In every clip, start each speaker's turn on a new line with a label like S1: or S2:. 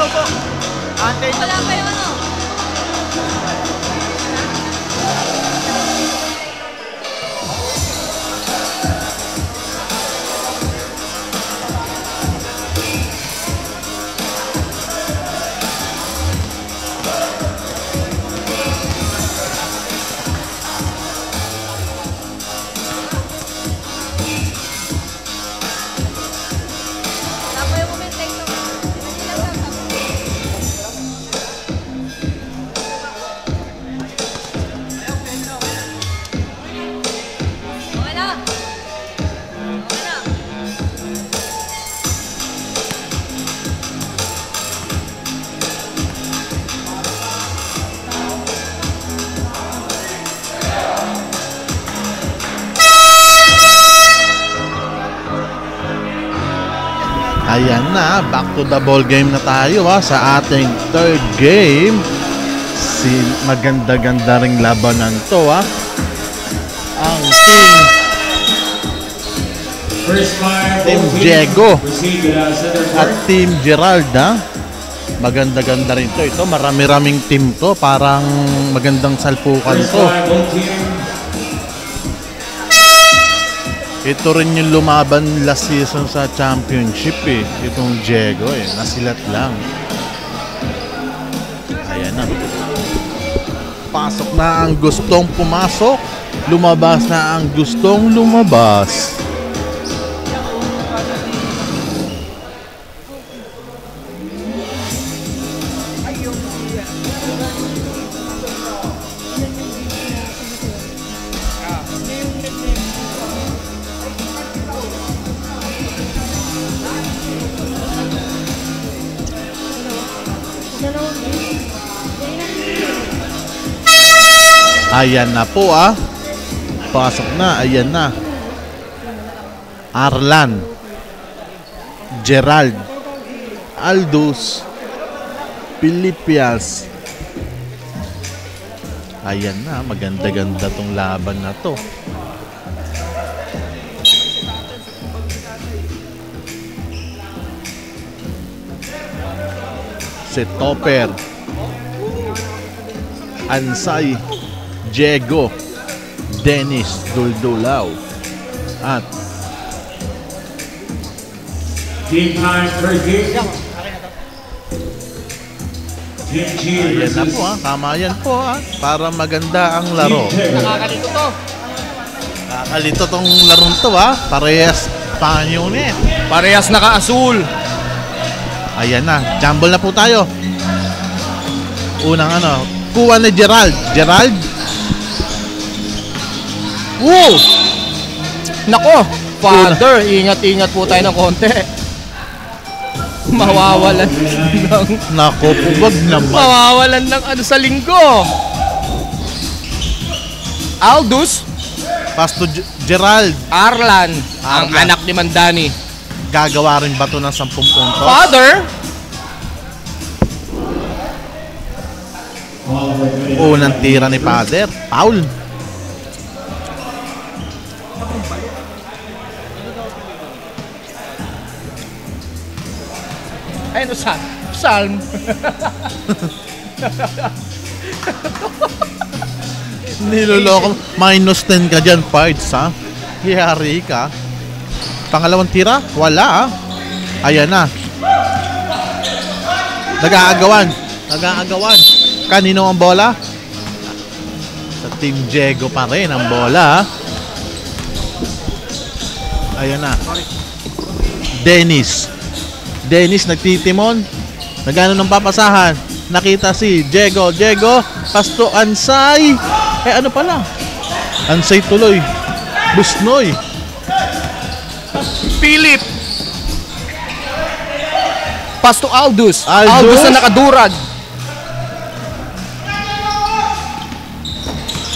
S1: upo. Antay na.
S2: Wala pa yung ano.
S3: Ayan na, back to the ball game na tayo sa ating third game. Maganda-ganda ring labanan to Ang Team Diego at Team Gerald Maganda-ganda rin to. Ito marami-raming team to, parang magandang salpukan to. Ito rin yung lumaban last season sa championship itong Diego nasilat lang. Ayan na. Pasok na ang gustong pumasok, lumabas na ang gustong lumabas. Ayan na po pasok na, ayan na. Arlan, Gerald, Aldous, Pilipias. Ayan na, maganda-ganda tong laban na to. Si Topper, Ansay, Diego, Dennis Duldulaw at
S4: Team time for game.
S3: ayan na po tama yan po para maganda ang laro.
S1: Nakakalito to.
S3: Nakakalito tong larong to parehas panyo
S1: Parehas naka-asul.
S3: Ayan na, jumble na po tayo. Unang kuha ni Gerald.
S1: Woo! Nako, Father, ingat-ingat po tayo ng konti. Mawawalan ng...
S3: Nako, wag naman.
S1: Mawawalan ng sa linggo. Aldous.
S3: Pasto Gerald.
S1: Arlan, ang anak ni Mandani.
S3: Gagawa rin ba ito ng 10 puntos?
S1: Father.
S3: Unang tira ni Father. Foul.
S1: Ayun, Salm.
S3: Niloloko. -10 ka dyan, Pards, Hiyari ka. Pangalawang tira? Wala, Ayan na. Nag-aagawan. Kanino ang bola? Sa Team Diego pa rin ang bola, Ayan na. Dennis nagtitimon. Nagano ng papasahan. Nakita si Diego, pasto Ansay. Ano pala? Ansay tuloy. Busnoy.
S1: Philip. Pasto Aldous.
S3: Aldous
S1: na nakadurag.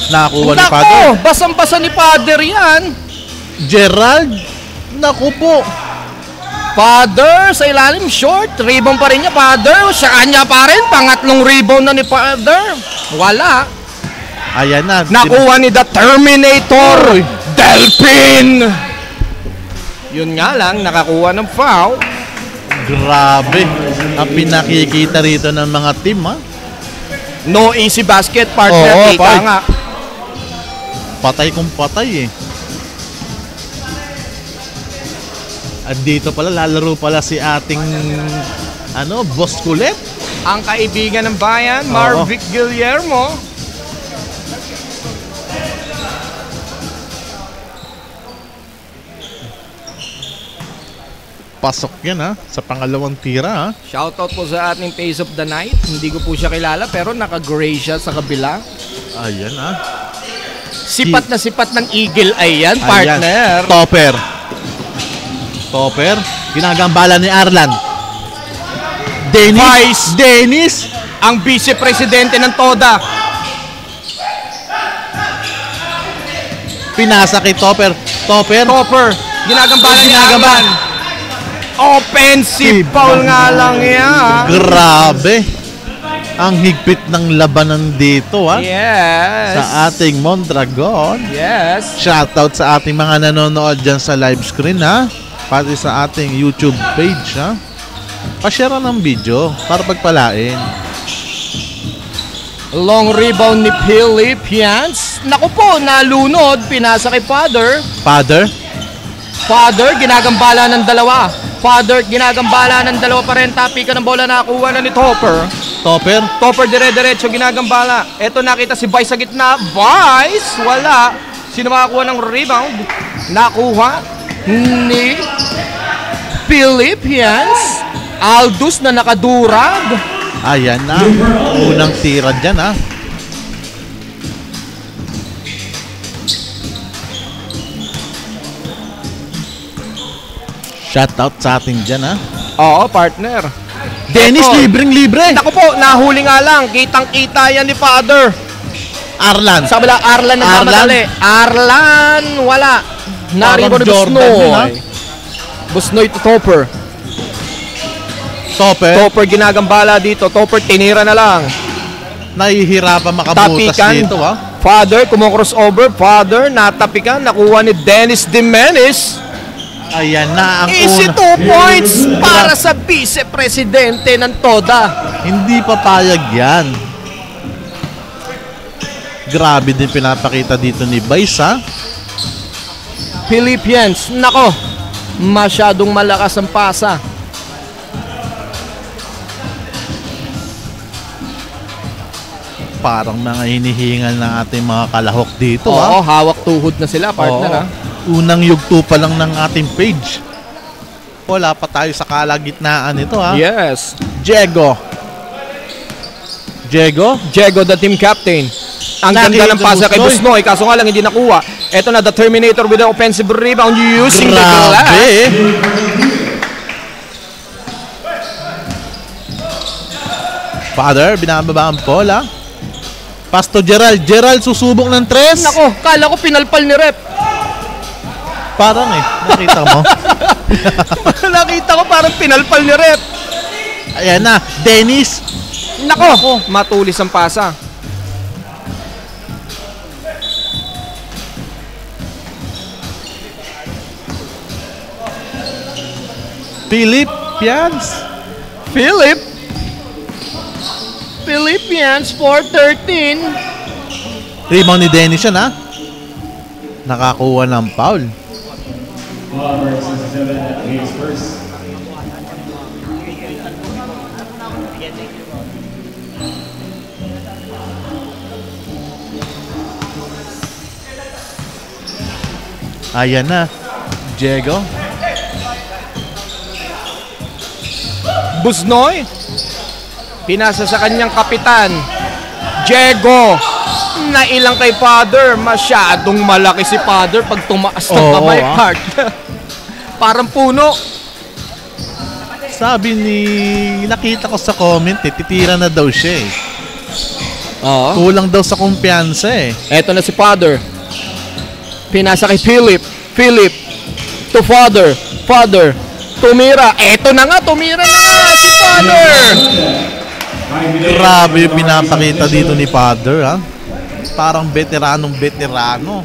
S3: Nakakuha ni Father.
S1: Basang-basa ni Father yan.
S3: Gerald. Naku po.
S1: Father sa ilalim, short. Rebound pa rin niya, Father. Sa kanya pa rin. Pangatlong rebound na ni Father. Wala.
S3: Ayan na.
S1: Nakuha ni The Terminator. Delphin. Yun nga lang, nakakuha ng foul.
S3: Grabe. Ang pinakikita rito ng mga team, ha?
S1: No easy basket, partner.
S3: Oo,
S1: Ika
S3: part.
S1: nga.
S3: Patay kung patay, eh. At dito pala, lalaro pala si ating, Boss Kulit.
S1: Ang kaibigan ng bayan,
S3: Oo.
S1: Marvic Guillermo.
S3: Pasok yan, ha? Sa pangalawang tira, ha?
S1: Shoutout po sa ating Face of the Night. Hindi ko po siya kilala pero naka-gray siya sa kabila.
S3: Ayan, ha?
S1: Sipat na sipat ng Eagle Eye yan, partner.
S3: Topper. Topper. Ginagambala ni Arlan.
S1: Vice.
S3: Dennis.
S1: Ang vice-presidente ng TODA.
S3: Pinasa kay Topper. Topper.
S1: Topper. Ginagambala ni
S3: Ginagamba.
S1: Arlan. Offensive foul nga lang yan.
S3: Grabe. Ang higpit ng labanan dito, ha?
S1: Yes.
S3: Sa ating Mondragon.
S1: Yes.
S3: Shoutout sa ating mga nanonood dyan sa live screen, ha? Pati sa ating YouTube page, ha? Pa-share ng video para pagpalain.
S1: Long rebound ni Philippines. Naku po, nalunod. Pinasa kay Father.
S3: Father.
S1: Father, ginagambala ng dalawa. Father, ginagambala ng dalawa pa rin. Tapi ka ng bola, nakakuha na ni Topper.
S3: Topper.
S1: Topper dire-diretso, ginagambala. Eto, nakita si Vice sa gitna. Vice, wala. Sino makakuha ng rebound? Nakuha ni Philippines. Aldous na nakadurag.
S3: Ayan na. Unang tira dyan, ha? Shoutout sa atin dyan, ha?
S1: Oo, partner.
S3: Dennis,
S1: Eto.
S3: libreng-libre.
S1: Naku po, nahuli nga lang. Kitang-kita yan ni Father.
S3: Arlan.
S1: Sa kabila, Arlan nagmamadali. Arlan, wala. Naribo ni
S3: Jordan yun, ha?
S1: Busnoy. Busnoy to Topper.
S3: Topper.
S1: Topper ginagambala dito. Topper tinira na lang.
S3: Nahihirapan makabutas
S1: Tapikan.
S3: dito, ha?
S1: Father, kumocrossover. Father, natapikan. Nakuha ni Dennis Jimenez.
S3: Ayan na ang
S1: Easy
S3: una.
S1: 2 points para sa vice-presidente ng TODA.
S3: Hindi papayag yan. Grabe din pinapakita dito ni Vice, ha?
S1: Philippines, nako, masyadong malakas ang pasa.
S3: Parang mga hinihingal ng ating mga kalahok dito,
S1: Oo,
S3: ha?
S1: hawak tuhod na sila, partner, ha?
S3: Unang yugto pa lang ng ating page. Wala pa tayo sa kalagitnaan nito, ha?
S1: Yes.
S3: Diego. Diego?
S1: Diego, the team captain. Ang
S3: Nakita
S1: ganda ng pasa kay
S3: Busnoy.
S1: Busnoy, kaso nga lang hindi nakuha. Ito na, the Terminator with the offensive rebound using the glass.
S3: Grabe. Father, binababa ang bola. Pasto Gerald. Gerald susubok ng 3.
S1: Nako, kala ko pinalpal ni Rep.
S3: Parang nakita mo.
S1: Nakita ko parang pinalpal ni Rep.
S3: Ayan na, Dennis.
S1: Nako, matulis ang pasa. Philippines 4-13.
S3: Rebound ni Dennis yan, ha? Nakakuha ng foul. Ayan na, Diego.
S1: Busnoy. Pinasa sa kanyang kapitan. Diego. Nailang kay Father. Masyadong malaki si Father pag tumaas ng
S3: Oo,
S1: kamay.
S3: ah.
S1: Heart. Parang puno.
S3: Sabi ni, nakita ko sa comment, titira na daw siya, eh.
S1: Oo.
S3: Kulang daw sa kumpiyansa, eh.
S1: Eto na si Father. Pinasa kay Philip. Philip. To Father. Father. Tumira. Eto na nga. Tumira na nga si Father.
S3: Grabe yung pinapakita dito ni Father, ha? Parang veteranong veterano.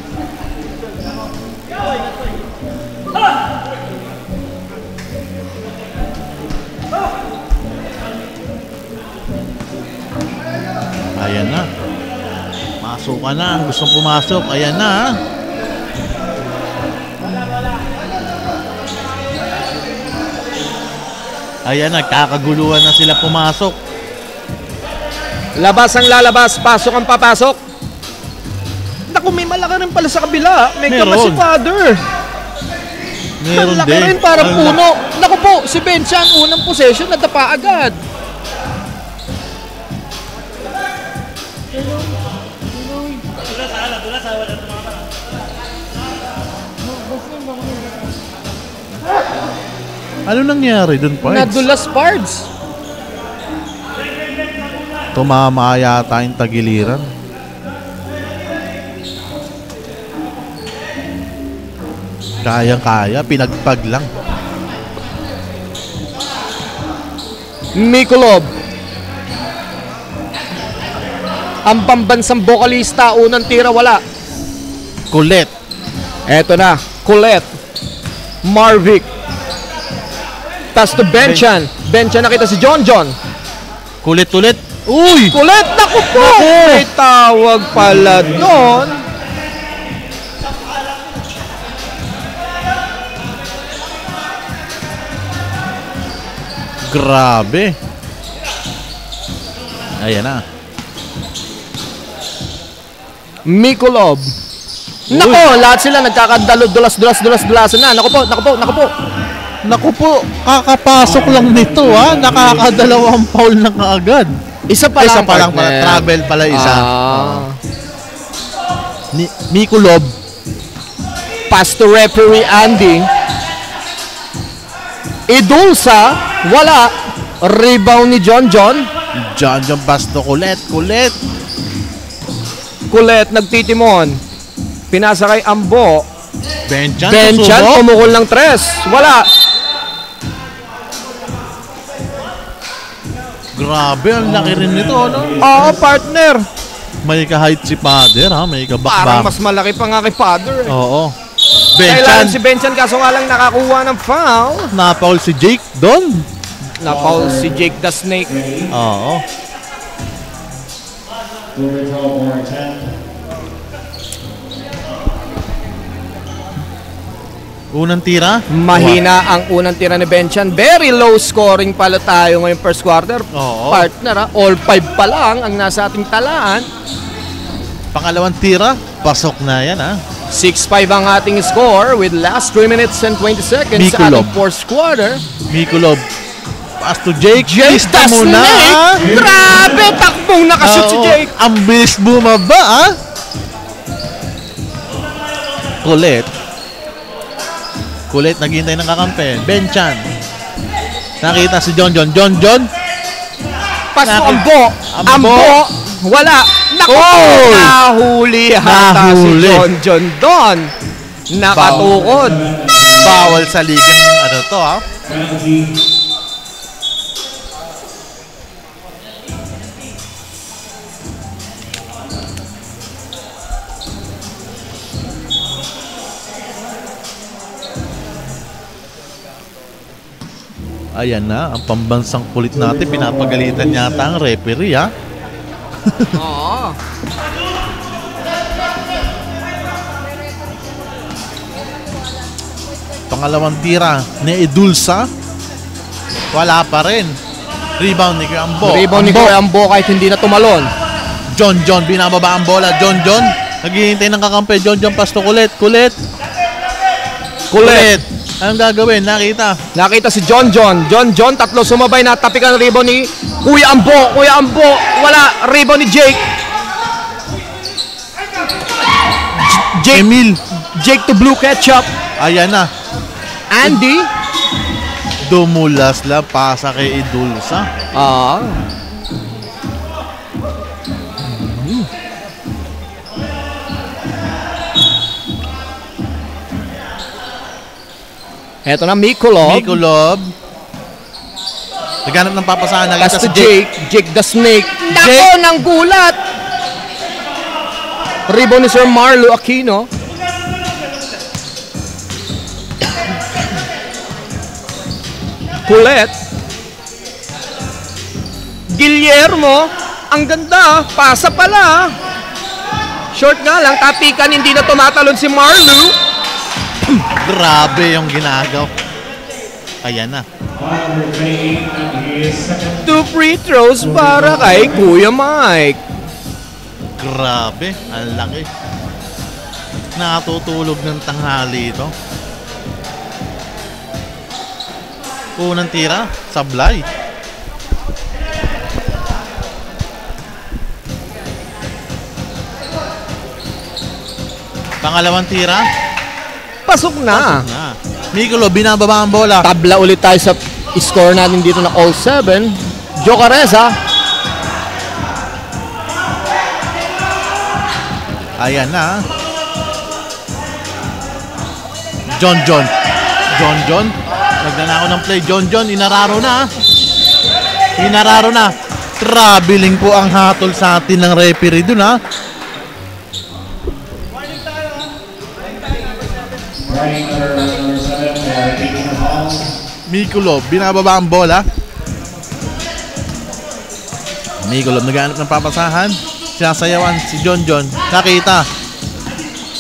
S3: Ayan na. Masok ka na. Gustong pumasok. Ayan na. Ayan na. Kakaguluhan na sila pumasok.
S1: Labas ang lalabas, pasok ang papasok. Naku, may malaki rin pala sa kabila. May kama si Father.
S3: Meron
S1: Malaki
S3: din.
S1: rin, parang puno. Naku po, si Benchan, unang possession, nadapa agad.
S3: Ano nangyari dun, Pards?
S1: Nadulas Pards.
S3: Tumama yata yung tagiliran. Kaya-kaya, pinagpag lang.
S1: Mikulov. Ang pambansang bokalista, unang tira wala.
S3: Kulit.
S1: Eto na, Colette. Marvick. Pass to Benchan. Benchan, nakita si John.
S3: Kulit-ulit. Uy!
S1: Colette, naku po! May tawag pala doon.
S3: Grabe. Ayan na.
S1: Mikulov. Nako, lahat sila nagkakadulas-dulas na. Naku po.
S3: Naku po, kakapasok lang nito ha. Nakakadalawang foul na kaagad.
S1: Isa pa lang,
S3: pala.
S1: partner.
S3: Travel pala isa. Mikulov.
S1: Pass to referee Andy. Idulsa, wala. Rebound ni John.
S3: John pass to Kulit.
S1: Colette nagtitimon. Pinasa kay Ambo.
S3: Benchan
S1: umukol ng 3. Wala.
S3: Grabe, ang laki rin nito, no?
S1: Oo, partner.
S3: May ka-height si Father, ha? May
S1: Parang
S3: kabakbak.
S1: mas malaki pa nga kay Father.
S3: Oo.
S1: Kailangan
S3: Benchan.
S1: si Benchan kaso nga lang nakakuha ng foul.
S3: Napaul si Jake doon.
S1: Na-foul si Jake the Snake.
S3: Oo. Unang tira?
S1: Mahina ang unang tira ni Benchan. Very low scoring pala tayo ngayong first quarter.
S3: Oo.
S1: Partner, ha? All 5 pa lang ang nasa ating talaan.
S3: Pangalawang tira, pasok na yan, ha?
S1: 6-5 ang ating score with last 3 minutes and 20 seconds sa
S3: Mikulov.
S1: ating fourth quarter.
S3: Mikulov. Pass to Jake.
S1: Jake
S3: Lista
S1: the
S3: muna, ha?
S1: Snake! Grabe! Takbong nakashoot si
S3: Oo.
S1: Jake!
S3: Ang bilis bumaba, ha? Kulit, naghihintay ng kakampi. Benchan. Nakita si John.
S1: Pass to
S3: Ambo.
S1: Ambo! Wala! Naku!
S3: Oy!
S1: Nahuli hata si
S3: Nahuli.
S1: John Don. Nakatukod.
S3: Bawal sa ligang ano to, ha? Ayan na, ang pambansang kulit natin. Pinapagalitan yata ang referee, ha?
S1: Oo.
S3: Pangalawang tira ni Edulsa. Wala pa rin. Rebound ni Ambo.
S1: Rebound ni Kuya Ambo kahit hindi na tumalon.
S3: John, binababa ang bola. John. Naghihintay ng kakampi. John, pass to Kulit. Anong gagawin?
S1: Nakita si John. Tatlo sumabay na tapikan ng rebound ni Kuya Ambo. Wala. Rebound ni Jake.
S3: Emil.
S1: Jake to blue ketchup.
S3: Ayan na.
S1: Andy.
S3: Dumulas lang. Pasa kay Edulsa.
S1: Eto na, Mikulov.
S3: Naghanap ng papasahan.
S1: Pass
S3: Nakita
S1: to
S3: si Jake.
S1: Jake the Snake. Nako, ng gulat. Rebound ni Sir Marlo Aquino. Colette. Guillermo. Ang ganda, pasa pala. Short nga lang, tapikan, hindi na tumatalon si Marlu.
S3: Grabe yung ginagaw. Ayan na.
S1: 2 free throws para kay Kuya Mike.
S3: Grabe, ang laki. Nakatutulog ng tanghali ito. Unang tira, sablay. Pangalawang tira,
S1: Pasok na.
S3: na. Mikulo, binababa ang bola.
S1: Tabla ulit tayo sa score natin dito na all 7. Jocareza.
S3: Ayan na. John. Nagnanakaw ng play. John. Inararo na. Traveling po ang hatol sa atin ng referee dun, ha. Mikulo, binababa ang bola. Mikulo, naghahanap ng papasahan. Sinasayawan si John. Nakita.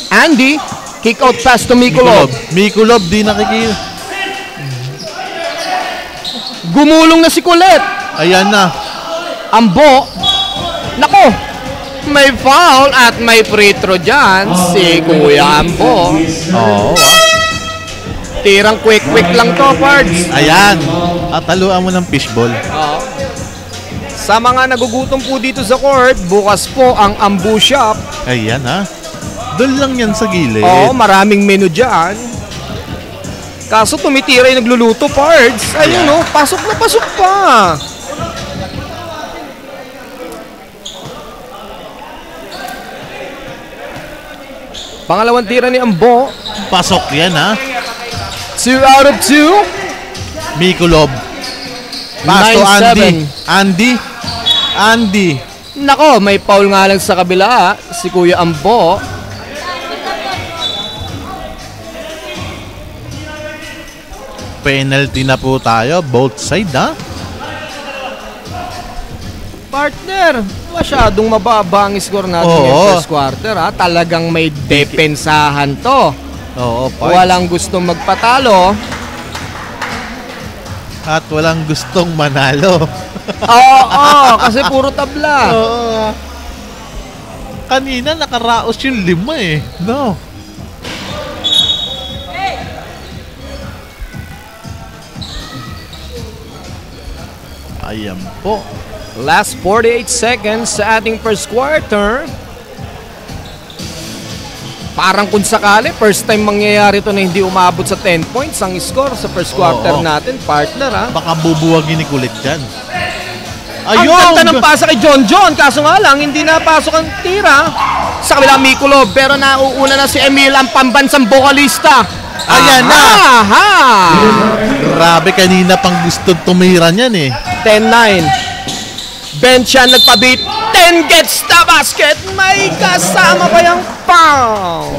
S1: Andy, kick out pass to Mikulov.
S3: Mikulob, di nakikita.
S1: Gumulong na si Colette.
S3: Ayan na.
S1: Ambo. Nako. May foul at may free throw dyan si Kuya Ambo.
S3: Oo,
S1: Tirang quick lang to, Pards.
S3: Ayan. At taluan mo ng fishball.
S1: Sa mga nagugutom po dito sa court, bukas po ang Ambu Shop.
S3: Ayan, ha. Doon lang yan sa gilid.
S1: Oo, maraming menu dyan. Kaso tumitira yung nagluluto, Pards. Ayun, no, pasok pa. Pangalawang tira ni Ambo.
S3: Pasok yan, ha.
S1: 2 out of 2.
S3: Mikulob. Pass to
S1: 9-7.
S3: Andy.
S1: Nako, may foul nga lang sa kabila si Kuya Ambo.
S3: Penalty na po tayo. Both side, ha.
S1: Partner, masyadong mababa ang score natin ngayong first quarter, ha. Talagang may depensahan to.
S3: Oo, Pards.
S1: Walang gustong magpatalo.
S3: At walang gustong manalo.
S1: Oo, kasi puro tabla.
S3: Oo. Kanina nakaraos yung 5 eh. No. Ayan po.
S1: Last 48 seconds sa ating first quarter. Parang kung sakali, first time mangyayari ito na hindi umabot sa 10 points ang score sa first quarter natin, partner, ha?
S3: Baka bubuwagin ni Kulit dyan.
S1: Ang ganda ng pasa kay John. Kaso nga lang, hindi napasok ang tira sa kabilang Mikulov. Pero nauuna na si Emil, ang pambansang bokalista.
S3: Ayan na!
S1: Aha!
S3: Grabe, kanina pang gusto tumira niyan eh.
S1: 10-9. Benchan nagpabit. 10 gets the basket. May kasama pa yung foul.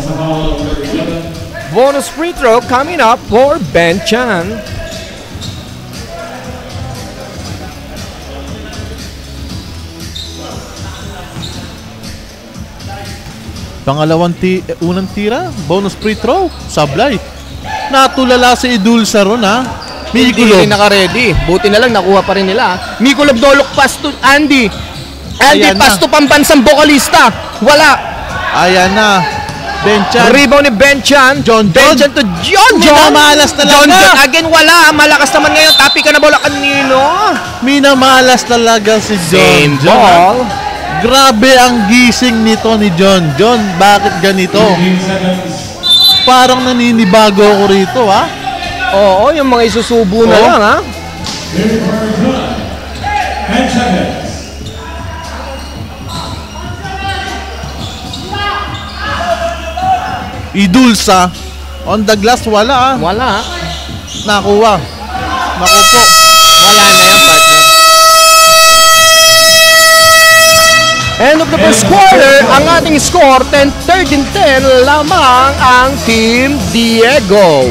S1: Bonus free throw coming up for Benchan.
S3: Unang tira, bonus free throw, sablay. Natulala si Idulsa ron, ha.
S1: Hindi rin naka-ready. Buti na lang nakuha pa rin nila. Mikulov dolok pass to Andy. Andy
S3: Ayan
S1: pass
S3: na.
S1: to pambansang bokalista. Wala.
S3: Ayan na. Benchan.
S1: Rebound ni Benchan. Benchan to John.
S3: Minamalas talaga.
S1: John again wala. Malakas naman ngayon. Tapi ka na bola kanino.
S3: Minamalas talaga si
S1: Same
S3: John.
S1: ball.
S3: Grabe ang gising nito ni John. Bakit ganito? Parang naninibago ako rito, ha?
S1: Oo, yung mga isusubo na lang, ha?
S3: Idulsa. On the glass, wala, ha?
S1: Wala.
S3: Nakuha. Naku po.
S1: Wala na yan, partner. End of the first quarter, ang ating score, 13-10 lamang ang Team Diego.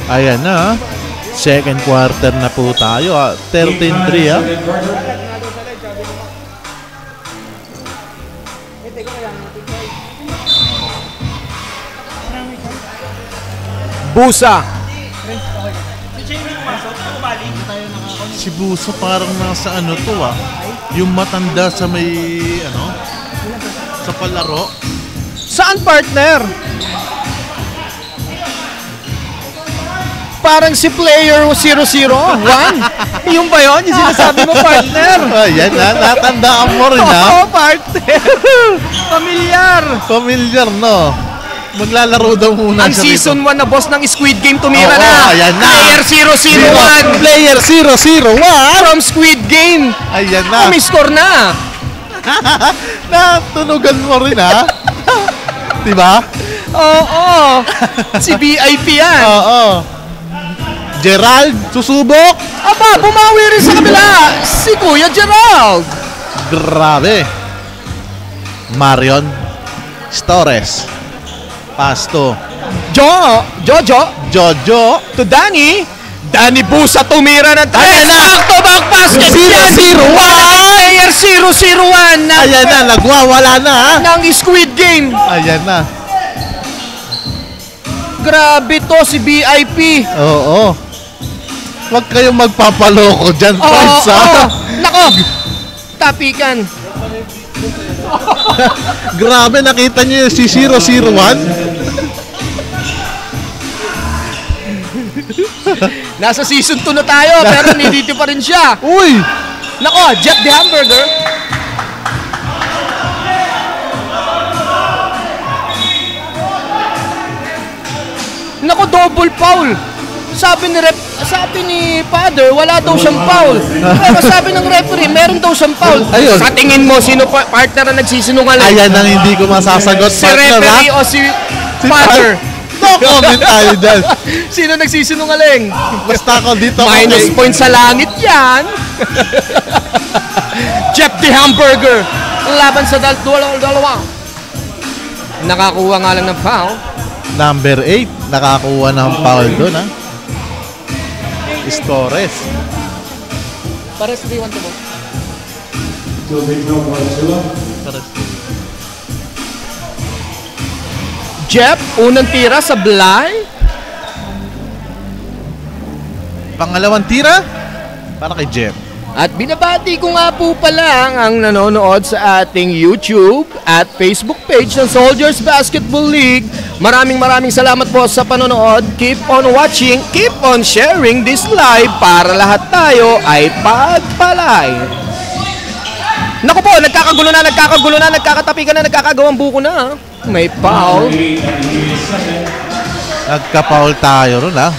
S3: Ayan na. Second quarter na po tayo. 13-3 ah.
S1: Busa.
S3: Si Buso parang nasa ano to ah. Yung matanda sa may ano sa palaro.
S1: Saan, partner? Parang si player 001. Yung ba yun? Yung sinasabi mo, partner?
S3: Ayan na, natandaan mo rin ha.
S1: Oo, partner. Familiar.
S3: Familiar no. Maglalaro daw muna
S1: Ang
S3: siya
S1: season
S3: dito.
S1: 1 na boss ng Squid Game tumira
S3: Oo,
S1: na.
S3: ayan na.
S1: Player 001.
S3: Player 001.
S1: From Squid Game.
S3: Ayan na.
S1: Umiscore na.
S3: Natunugan mo rin ha. Diba?
S1: Oo. Si VIP yan.
S3: Oo. Gerald, susubok.
S1: Aba, bumawi rin sa kabila. Si Kuya Gerald.
S3: Grabe. Marion Stores. Pasto. Jojo.
S1: To Danny. Danny Busa tumira ng 3.
S3: Ayan na.
S1: Back-to-back basket.
S3: 001.
S1: Player 001 na.
S3: Ayan na, nagwawala na ha.
S1: Ng Squid Game.
S3: Ayan na.
S1: Grabe to si VIP.
S3: Oo. Huwag kayong magpapaloko dyan, friends ha.
S1: Nako. Tapikan.
S3: Grabe, nakita niyo yung si 001?
S1: Nasa season 2 na tayo pero nandito pa rin siya.
S3: Uy!
S1: Nako, Jeff the Hamburger. Nako, double foul. Sabi ni Father, wala daw siyang foul. Pero sabi ng referee, meron daw siyang foul.
S3: Ayun.
S1: Sa tingin mo, sino partner na nagsisinungaling?
S3: Ayan ang hindi ko masasagot,
S1: Si
S3: partner ha.
S1: referee o si Father?
S3: No comment tayo dyan.
S1: Sino nagsisinungaling?
S3: Basta ako dito.
S1: Minus
S3: okay.
S1: point sa langit yan. Jeff the Hamburger. Laban sa dalawa. Nakakuha nga lang ng foul.
S3: Number 8, nakakuha ng foul doon ha. Stores.
S1: Pares 3-1 to mo. Jeff, unang tira sa Bly.
S3: Pangalawang tira para kay Jeff.
S1: At binabati ko nga po pala ang nanonood sa ating YouTube at Facebook page ng Soldiers Basketball League. Maraming salamat po sa panonood. Keep on watching, keep on sharing this live para lahat tayo ay pagpalay. Naku po, nagkakagulo na, nagkakatapikan na, nagkakagawang buko na. May foul.
S3: Nagka-foul tayo ron ha.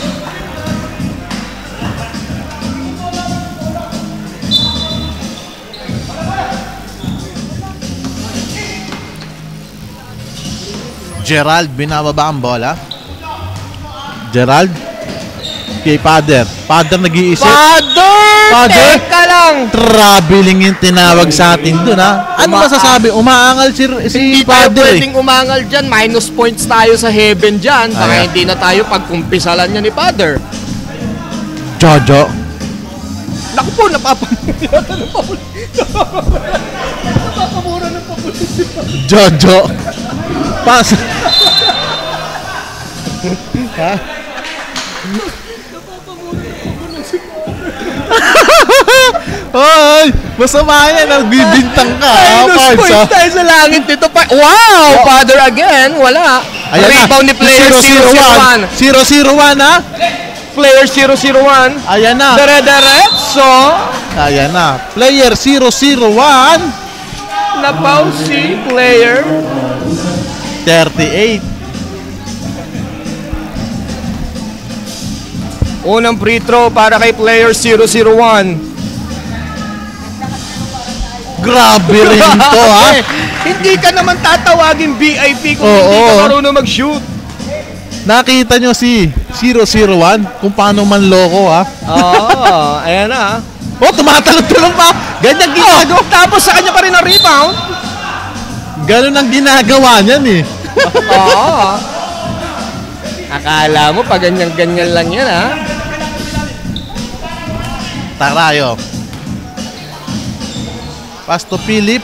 S3: Gerald, binababa ang bola. Gerald. Kay Father. Father nag-iisip.
S1: Father! Teka lang!
S3: Traveling yung tinawag sa atin dun ha. Ano masasabi? Umaangal si
S1: Hindi tayo
S3: Father eh.
S1: pwedeng umangal dyan. Minus points tayo sa heaven dyan. Baka
S3: Ayan.
S1: hindi na tayo pagkumpisalan niya ni Father.
S3: Jojo.
S1: Naku po, napapamura ng paul. Napapamura ng paul.
S3: Jojo. Pas. Ha? Hoy! Masama yan. Nagbibintang ka.
S1: Minus points tayo sa langit dito. Wow! Father again. Wala.
S3: Ayan na.
S1: Rebound ni player 001.
S3: 001 ha?
S1: Player 001.
S3: Ayan na.
S1: Dire-diretso.
S3: Ayan na. Player 001.
S1: Napaw si player
S3: 38.
S1: unang free throw para kay player 001.
S3: Grabe rin to ha.
S1: Hindi ka naman tatawagin VIP kung
S3: Oo.
S1: hindi ka marunong mag-shoot.
S3: Nakita nyo si 001 kung paano manloko ha.
S1: Oo, ayan na.
S3: Oh, tumatalon-talon pa. Ganyan ginagawa.
S1: Tapos sa kanya pa rin ang rebound.
S3: Ganun ang ginagawa niyan eh.
S1: Oo. Akala mo pa ganyan-ganyan lang yan, ha?
S3: Tarayo. Pass to Philip.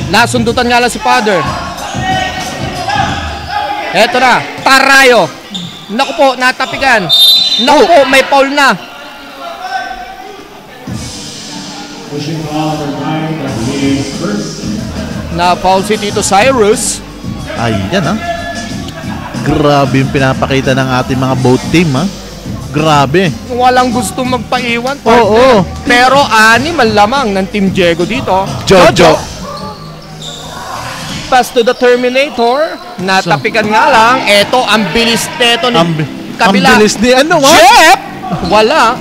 S1: Nasundutan nga lang si Father. Eto na, Tarayo. Naku po, natapikan. Naku po, may foul na.
S4: Pushing foul number 9, that is first.
S1: Na-foul si Tito Cyrus.
S3: Ayan ha. Grabe yung pinapakita ng ating mga boat team ha. Grabe.
S1: Walang gusto magpaiwan.
S3: Oo.
S1: Pero animal lamang ng Team Diego dito.
S3: Jojo.
S1: Pass to the Terminator. Natapikan nga lang. Eto, ang bilis neto ni kabila.
S3: Ang bilis ni ano ha?
S1: Jeff! Wala.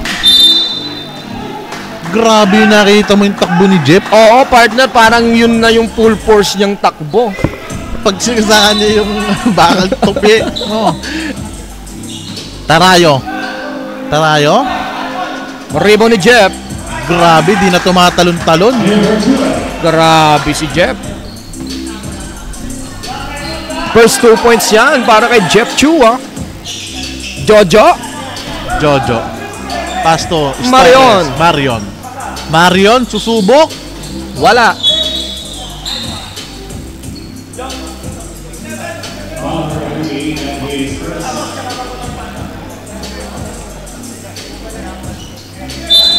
S3: Grabe yung nakita mo yung takbo ni Jeff.
S1: Oo, partner. Parang yun na yung full force niyang takbo.
S3: Pag sinasaan niya yung bakal tupi. Oh. Tarayo. Tarayo.
S1: Rebound ni Jeff.
S3: Grabe, di na tumatalon-talon.
S1: Grabe si Jeff. First 2 points yan para kay Jeff Chua. Jojo.
S3: Jojo. Pasto.
S1: Marion.
S3: Marion. Marion, susubok.
S1: Wala.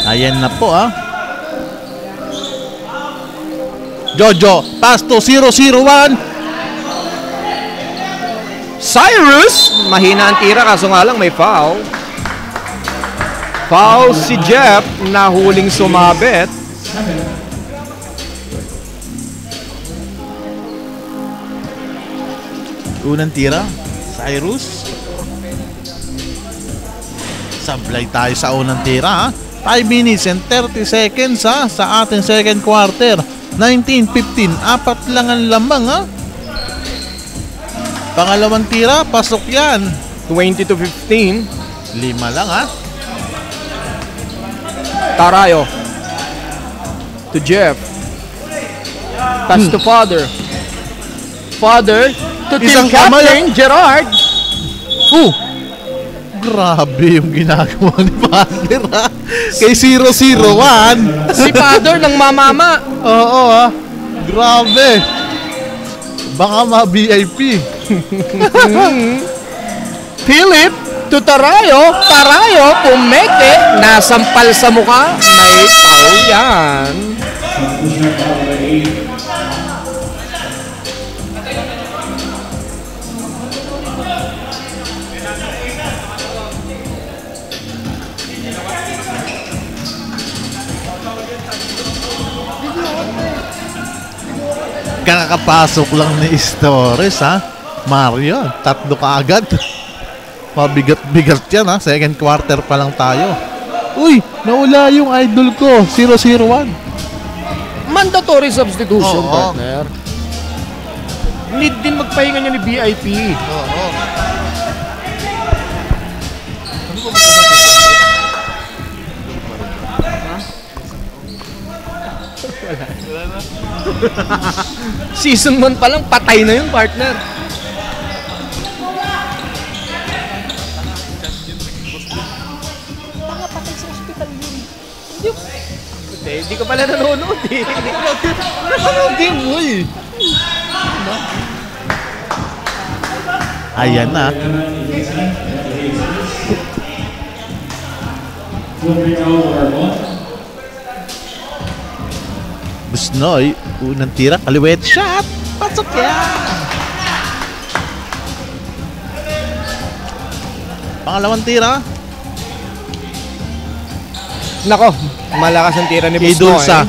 S3: Ayan na po ah. Jojo, Pasto 0-0-1.
S1: Cyrus, mahina ang tira kaso nga lang may foul. Foul si Jeff na huling sumabit.
S3: Unang tira, Cyrus. Sablay tayo sa unang tira ha. 5 minutes and 30 seconds ha sa ating second quarter. 19-15, apat lang ang lamang ha. Pangalawang tira, pasok yan.
S1: 20-15.
S3: 5 lang ha.
S1: Tarayo. To Jeff. Pass to Father. Father to
S3: Isang
S1: team captain Gerard.
S3: Grabe yung ginagawa ni Father ha. Kay 0-0-1.
S1: Si Father ng mamama.
S3: Oo ha. Grabe. Baka ma-VIP.
S1: Philip to Tarayo. Tarayo pumeke. Nasampal sa mukha. May foul yan.
S4: Pushing foul number 8.
S3: Kakapasok lang ni Torres ha. Mario, 3 ka agad. Mabigat-bigat yan ha. Second quarter pa lang tayo. Uy, naula yung idol ko. 0-0-1.
S1: Mandatory substitution,
S3: Oo.
S1: partner. Need din magpahinga niya ni VIP.
S3: Oo.
S1: Season 1 pa lang, patay na yung partner. Baka patay sa hospital yun. Hindi ko pala nanonood eh.
S3: Nanonood din mo eh. Ayan na.
S4: Flipping over 1.
S3: Busnoy, unang tira, kaliwet shot. Pasok yan. Pangalawang tira.
S1: Nako, malakas ang tira ni
S3: Kay
S1: Busnoy.
S3: Dulsa.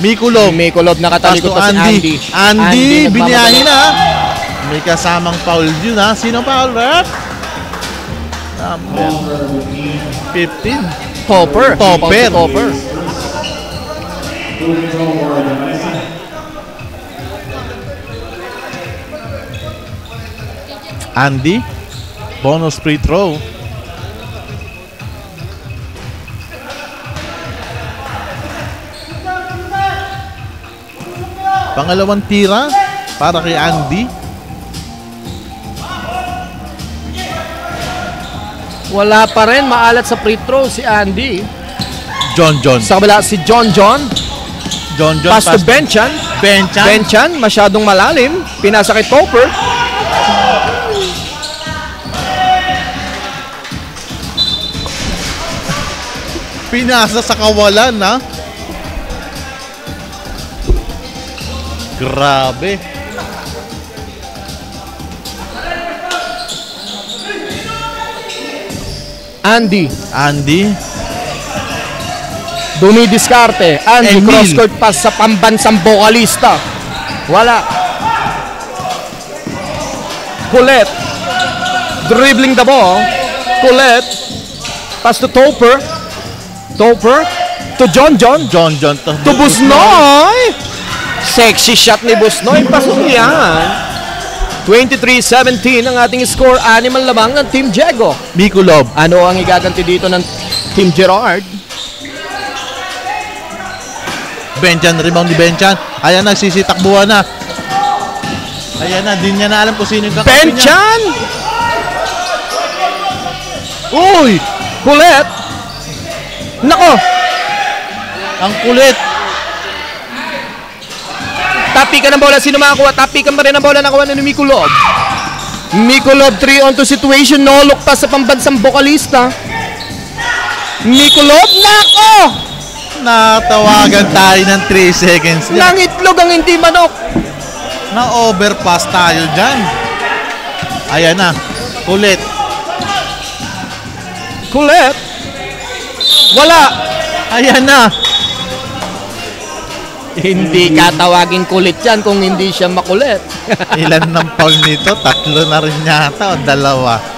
S3: Mikulov.
S1: Mikulob nakatalikod pa si Andy.
S3: Andy, biniyahin
S1: nagmamagana.
S3: na. May kasamang foul yun ha. Sino foul, rep? Number 15.
S1: Topper.
S3: Topper.
S1: Topper.
S4: Moving over the nice.
S3: Andy. Bonus free throw. Pangalawang tira. para kay Andy.
S1: Wala pa rin. Maalat sa free throw si Andy.
S3: John.
S1: Sa kabila si John. Pass to Benchan. Benchan, masyadong malalim. Pinasa kay Topper.
S3: Pinasa sa kawalan, ha? Grabe.
S1: Andy. Dumidiskarte. Andy,
S3: Emil.
S1: cross-court pass sa pambansang bokalista. Wala. Colette. Dribbling the ball. Colette. Pass to Topper. To John. To Busnoy. Sexy shot ni Busnoy. Pasok yan. 23-17 ang ating score. 6 lamang ng Team Diego.
S3: Mikulov.
S1: Ano ang igaganti dito ng Team Gerard?
S3: Benchan, rebound ni Benchan. Ayan na, sisitakbuhan na. Ayan na, di niya na alam kung sino yung kakampi niya.
S1: Benchan!
S3: Uy!
S1: Colette! Nako!
S3: Ang kulit.
S1: Tapikan ng bola. Sino makakuha? Tapikan pa rin ang bola. Nakuha na ni Mikulov. Mikulov 3-on-2 situation. No look pa sa pambansang bokalista. Mikulov. Nako!
S3: Natawagan tayo ng 3 seconds niya.
S1: Nang itlog ang hindi manok.
S3: Na-overpass tayo dyan. Ayan na. Kulit.
S1: Colette. Wala.
S3: Ayan na.
S1: Hindi katawagin kulit yan kung hindi siya makulit.
S3: Ilan ng foul nito? 3 na rin yata o 2.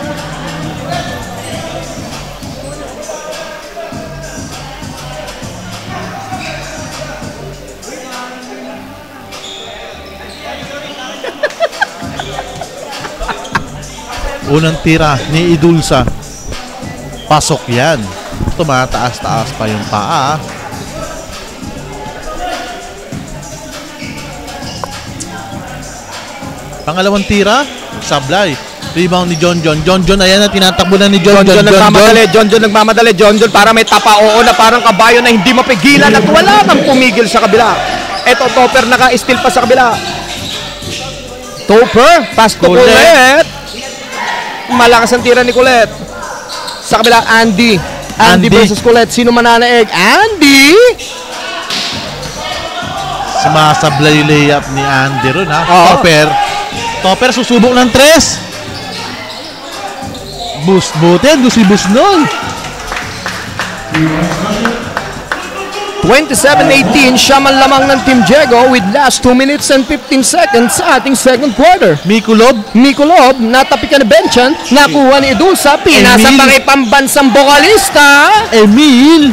S3: Unang tira ni Idulsa. Pasok yan. Tumataas-taas pa yung paa. Pangalawang tira, sablay. Rebound ni John. Ayan na, tinatakbo na ni John.
S1: Nagmamadali. John para may tapa. Oo na parang kabayo na hindi mapigilan at wala nang pumigil sa kabila. Eto, Topper naka-steal pa sa kabila. Topper, pass to Colette. Malakas ang tira ni Colette. Sa kabila, Andy versus Colette. Sino mananaig? Andy!
S3: Sumasablay yung layup ni Andy ron, ha?
S1: Oo.
S3: Topper susubok ng 3. Butin, si Busnoy.
S1: 27-18, siya man lamang ng Team Diego with last 2 minutes and 15 seconds sa ating second quarter. Mikulov, natapikan ni Benchan, nakuha ni Idulsa, pinasa pa kay pambansang bokalista.
S3: Emil.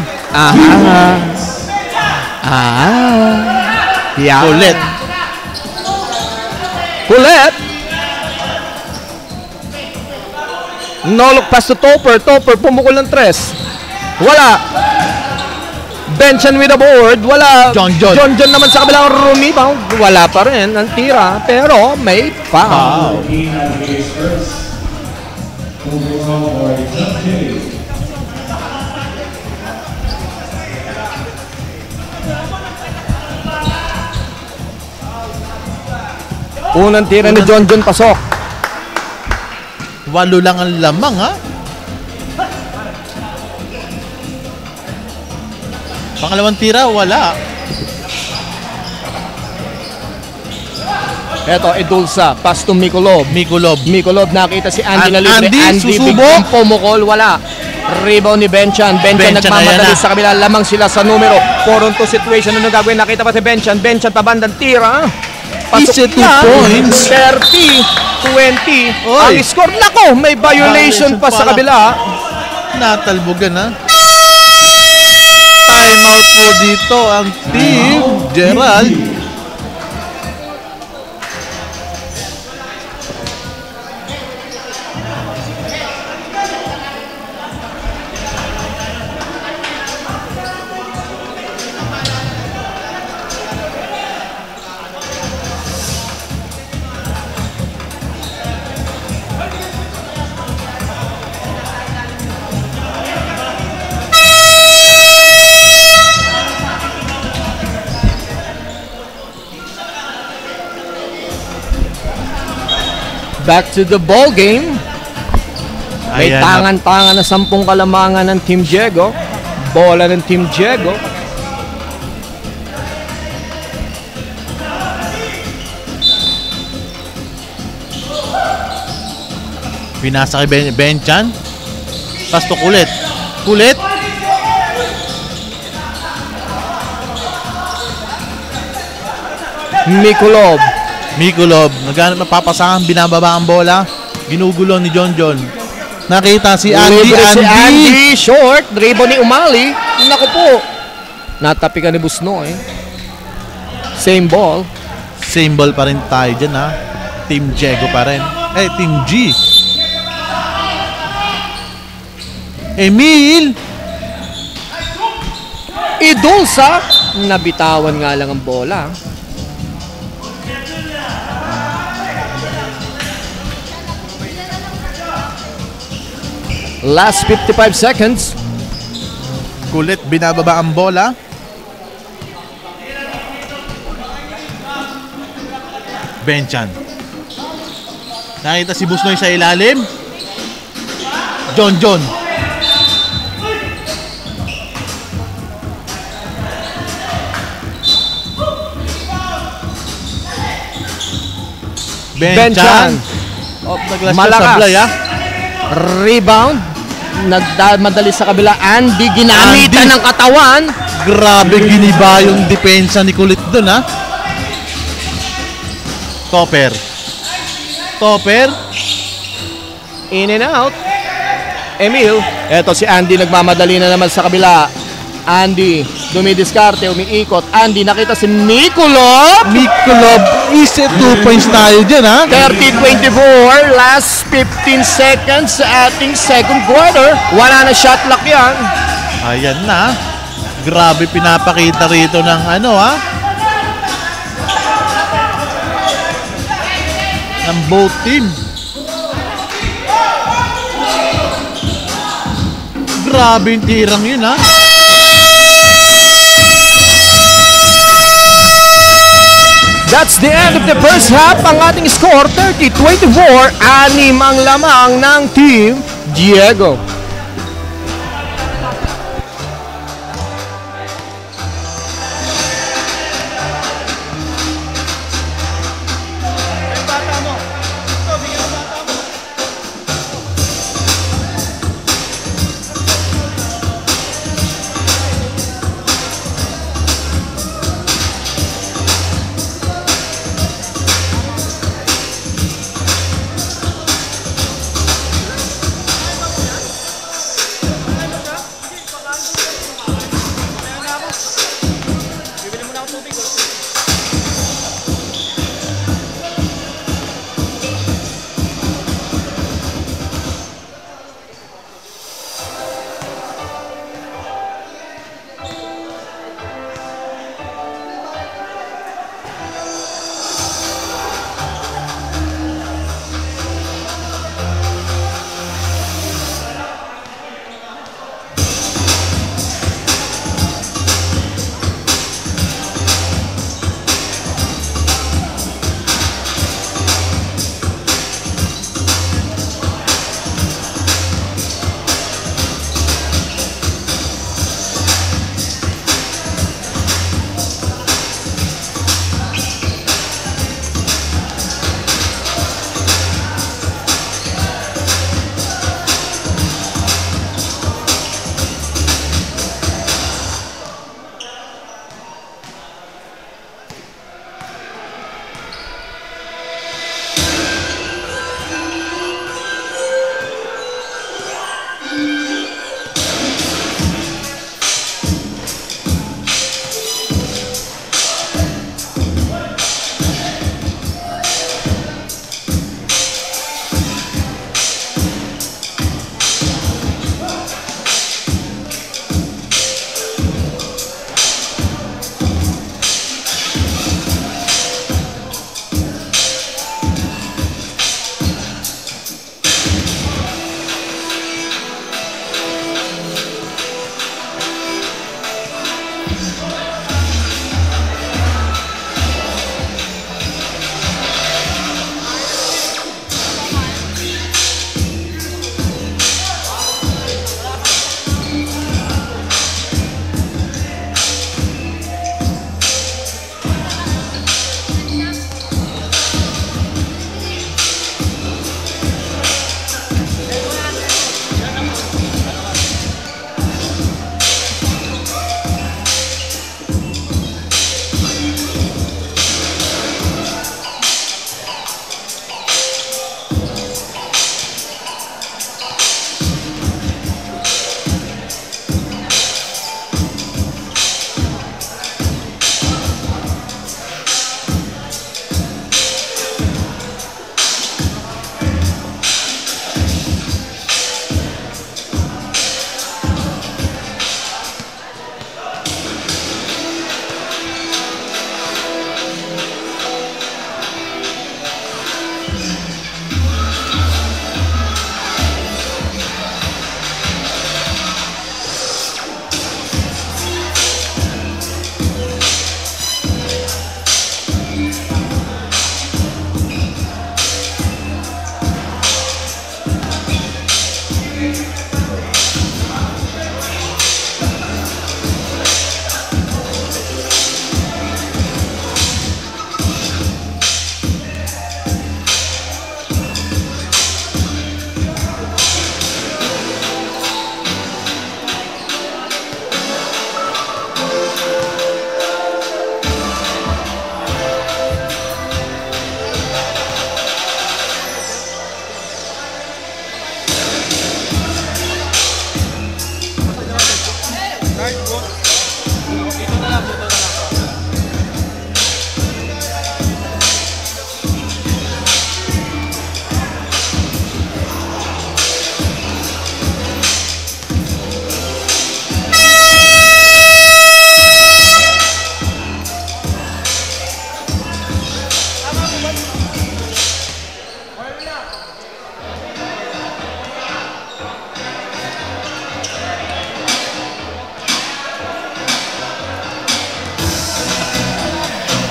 S1: Yeah. Colette. No look pass to Topper, pumukol ng 3. Wala. Benchan with the board. Wala.
S3: John
S1: naman sa kabilang rebound. Wala pa rin ang tira. Pero may foul. Unang tira ni John pasok.
S3: 8 lang ang lamang, ha? Pangalawang tira, wala.
S1: Eto, Idulsa, pass to Mikulov, nakita si Andy na libre. Andy biglang pumukol, wala. Rebound ni Benchan nagmamadali sa kabila. Lamang sila sa numero 4-on-2 situation. Ano gagawin? Nakita pa si Benchan pabandang tira. Pasok na.
S3: 2 points.
S1: 30-20.
S3: Oy.
S1: Ang score, nako, may violation pa sa kabila.
S3: Natalbogan, ha? Timeout po dito ang Team Gerald.
S1: back to the ball game. May
S3: Ayan,
S1: tangan-tangan na 10 kalamangan ng Team Diego. Bola ng Team Diego.
S3: Pinasa kay Benchan. Pasok ulit. Kulit.
S1: Mikulov.
S3: Mapapasahan, binababa ang bola. Ginugulo ni John. Nakita si Andy.
S1: Libre si Andy. Short. Dribble ni Umali. Naku po. Natapikan ni Busno eh. Same ball.
S3: Same ball pa rin tayo dyan ha. Team Diego pa rin. Team G. Emil.
S1: Idulsa. Nabitawan nga lang ang bola. Last 55 seconds.
S3: Kulit, binababa ang bola. Benchan. Nakita si Busnoy sa ilalim. John. Benchan. Naglas siya
S1: Malakas.
S3: sablay ha.
S1: Rebound. Nagmadali sa kabila. Andy ginamitan
S3: Andy.
S1: ng katawan.
S3: Grabe giniba yung depensa ni Kulit dun ha. Topper.
S1: In and out. Emil. Eto si Andy nagmamadali na naman sa kabila. Andy dumidiskarte, umiikot. Andy nakita si Mikulov.
S3: Easy 2 points tayo dyan ha.
S1: 30-24. Last 15 seconds sa ating second quarter. Wala na shot clock yan.
S3: Ayan na. Grabe pinapakita rito ng ng both team. Grabe yung tirang yun ha.
S1: That's the end of the first half. Ang ating score, 30-24. 6 ang lamang ng Team Diego.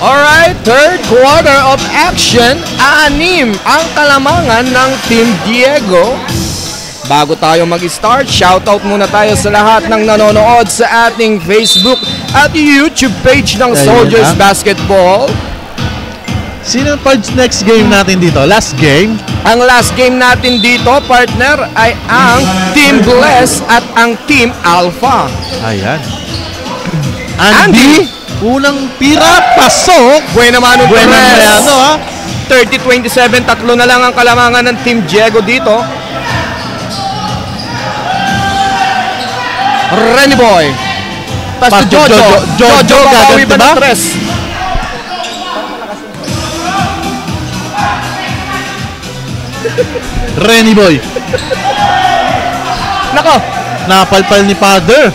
S1: Alright, third quarter of action. 6 ang kalamangan ng Team Diego. Bago tayo mag-start, shoutout muna tayo sa lahat ng nanonood sa ating Facebook at YouTube page ng Soldiers Basketball.
S3: Sino Pards next game natin dito? Last game?
S1: Ang last game natin dito, partner, ay ang Team Bless at ang Team Alpha.
S3: Ayan. Andy, unang tira, pasok.
S1: Buena mano
S3: Buena
S1: Perez.
S3: mano, ha?
S1: 30-27, tatlo na lang ang kalamangan ng Team Diego dito. Renny Boy. Pass to Jojo. Jojo, babawi ba ng tres?
S3: Renny Boy.
S1: Nako.
S3: Napalpal ni Father.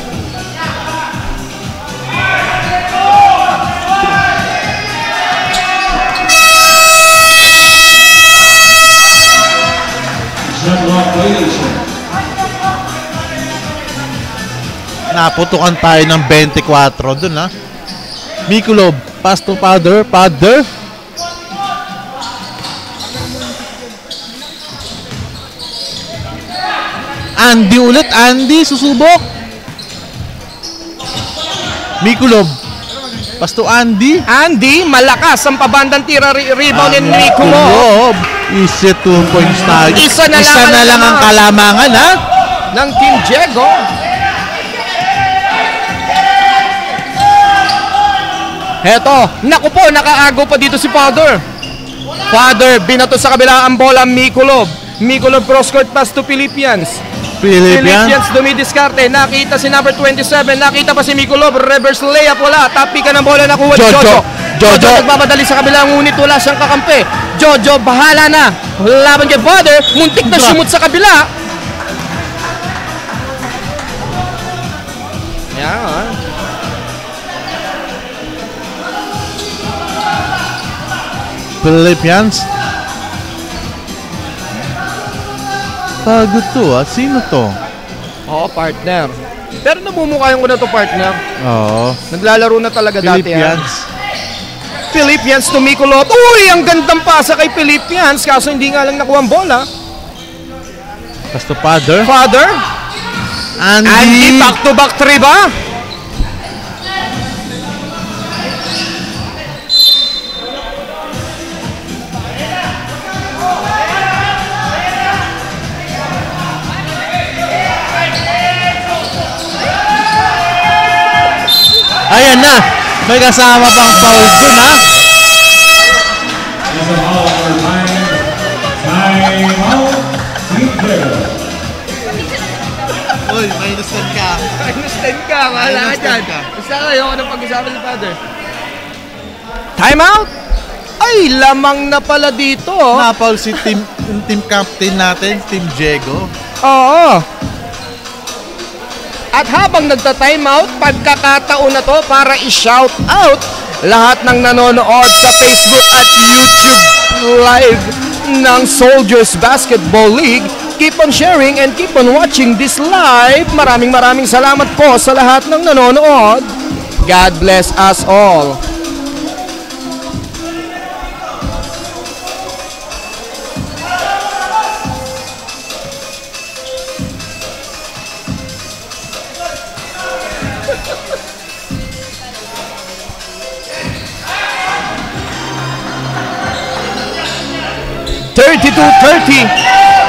S3: Naputukan tayo ng 24 dun, ha. Mikulov, pass to Father. Father. Andy ulit. Andy, susubok. Mikulov, pass to Andy.
S1: Andy, malakas ang pabandang tira rebound ni Mikulov.
S3: Easy 2 points tayo.
S1: Isa na lang
S3: ang kalamangan, ha?
S1: Ng Team Diego. Heto, naku po, nakaago pa dito si Father. Father, binato sa kabila ang bola, Mikulov. Mikulov cross-court pass to Philippians. Philippians dumidiskarte. Nakita si number 27. Nakita pa si Mikulov. Reverse layup, wala. Tapi ka ng bola, nakuha ni Jojo. Jojo nagmamadali sa kabila, ngunit wala siyang kakampi. Jojo, bahala na. Laban kay Father. Muntik na sumut sa kabila. Yan.
S3: Philippians. Pagod to, ha? Sino to?
S1: Oo, partner. Pero namumukhayan ko na to, partner.
S3: Oo.
S1: Naglalaro na talaga dati yan.
S3: Philippians.
S1: Philippians to Mikulov. Uy, ang gandang pasa kay Philippians. Kaso hindi nga lang nakuha ang bola.
S3: Pass to Father.
S1: Father. Andy, back-to-back 3 ba?
S3: Ayan na. May kasama pang foul dun, ha?
S4: Is a ball for time out.
S3: Uy, minus 10 ka.
S1: Minus 10 ka, mahala ka
S3: Minus 10
S1: dyan.
S3: ka.
S1: Basta kayo ako ng pag-usapan ni Father. Time out? Ay, lamang na pala dito.
S3: Napaul si team captain natin, Team Diego.
S1: Oo. At habang nagta-time out, pagkakataon na to para i-shout out lahat ng nanonood sa Facebook at YouTube live ng Soldiers Basketball League. Keep on sharing and keep on watching this live. Maraming salamat po sa lahat ng nanonood. God bless us all.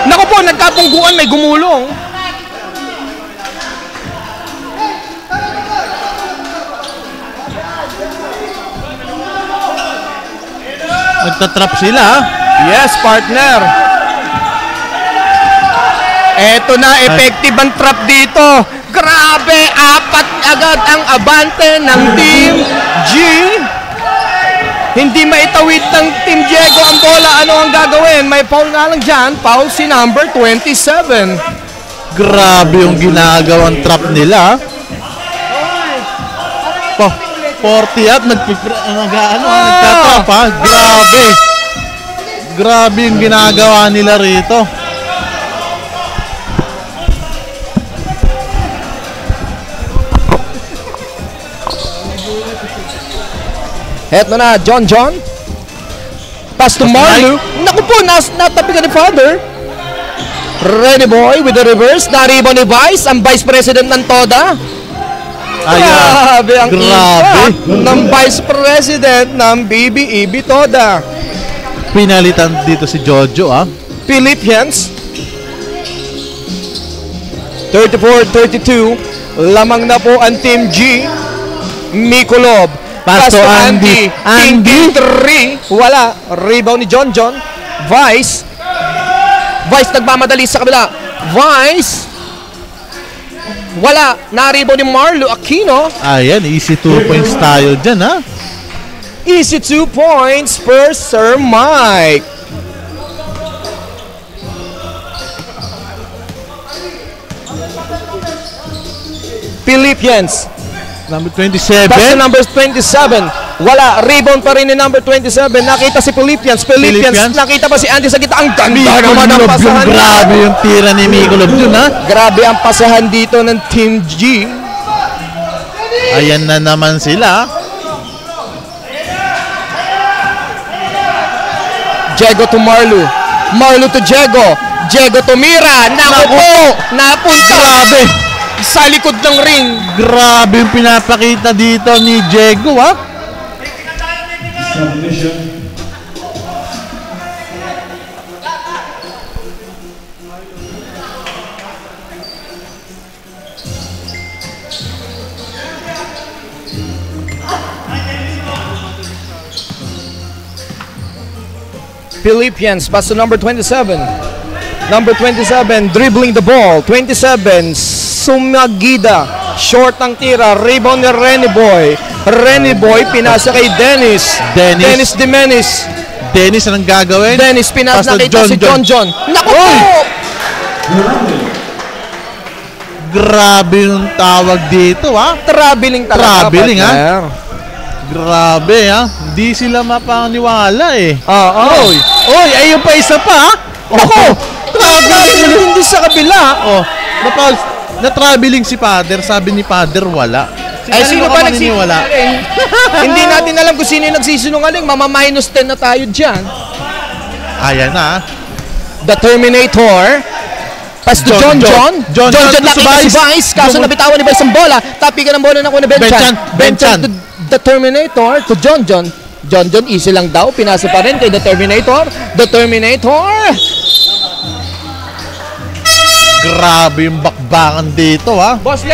S1: Naku po, nagkatungguan, may gumulong.
S3: Nagtatrap sila, ha?
S1: Yes, partner. Eto na, effective ang trap dito. Grabe, 4 agad ang abante ng Team G. Hindi maitawid ng Team Diego ang bola. Ano ang gagawin? May foul nga lang dyan. Foul si number 27.
S3: Grabe yung ginagawang trap nila. 40 at nagtatrap, ha? Grabe. Grabe yung ginagawa nila rito.
S1: Heto na, John. Pass to Marlo. Naku po, natabi ka ni Father. Rene Boy with the reverse. Naribo ni Vice, ang Vice President ng Toda. Grabe ang impact ng Vice President ng BBEB Toda.
S3: Pinalitan dito si Jojo,
S1: Philippians 34-32. Lamang na po ang Team G. Mikulov. Pass to Andy. Andy 3. Wala. Rebound ni John. Vice nagmamadali sa kabila. Vice. Wala. Na-rebound ni Marlo Aquino.
S3: Ayan, easy 2 points tayo dyan,
S1: Easy 2 points per Sir Mike. Philippians.
S3: Number 27.
S1: Pass to number 27. Wala. Rebound pa rin ni number 27. Nakita si Philippians. Nakita pa si Andy sa gitna. Ang ganda naman ang pasahan.
S3: Grabe yung tira ni Mikulov dun,
S1: Grabe ang pasahan dito ng Team G.
S3: Ayan na naman sila.
S1: Diego to Marlo. Marlo to Diego. Diego to Mira. Naku po. Napunta.
S3: Grabe.
S1: Sa likod ng ring.
S3: Grabe yung pinapakita dito ni Diego,
S4: Submission.
S1: Philippians, pass to number 27. Number 27, dribbling the ball. 27, Sumagida. Short ang tira. Rebound ni Rene Boy. Rene Boy, pinasa kay Dennis. Dennis Dimenis.
S3: Dennis, anong gagawin?
S1: Dennis, pinasa nakita si John. Naku po!
S3: Grabe yung tawag dito,
S1: Traveling talaga.
S3: Traveling, Grabe, Hindi sila mapaniwala, Oy, ayun pa isa pa,
S1: Ako! Traveling hindi sa kabila.
S3: Na-traveling si Father, sabi ni Father wala.
S1: Sino ba nagsisinungaling? Hindi natin alam kung sino yung nagsisinungaling. Mama-minus 10 na tayo dyan.
S3: Ayan na.
S1: The Terminator. Pass to John. Nakita si Vice. Kaso nabitawan ni Vice ang bola. Tapi ka ng bola na kuha ni Benchan. To the Terminator. To John. John, easy lang daw. Pinasa pa rin kay The Terminator.
S3: Grabe yung bakbakan dito,
S1: Boss,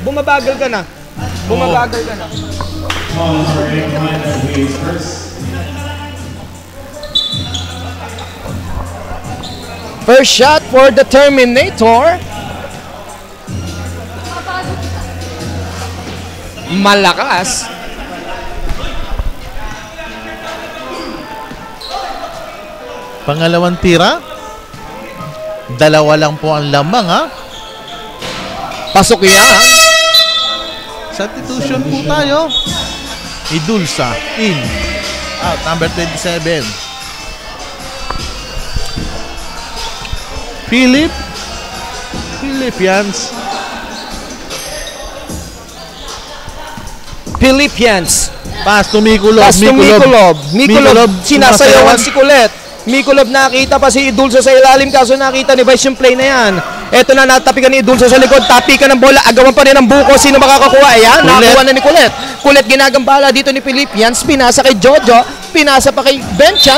S1: bumabagal ka na. First shot for the Terminator. Malakas.
S3: Pangalawang tira. Dalawa lang po ang lamang,
S1: Pasok yan.
S3: Substitution po tayo. Idulsa, in. Out, number 27. Philippians. Pass to Mikulov.
S1: Mikulov, sinasayawan si Kulet. Mikulov, nakita pa si Idulsa sa ilalim, kaso nakita ni Vice yung play na yan. Eto na, natapi ka ni Idulsa sa likod, tapi ka ng bola, agawan pa rin ng buko. Sino makakakuha? Ayan, nakakuha na ni Kulet. Kulet ginagambala dito ni Philippians, pinasa kay Jojo, pinasa pa kay Benchan.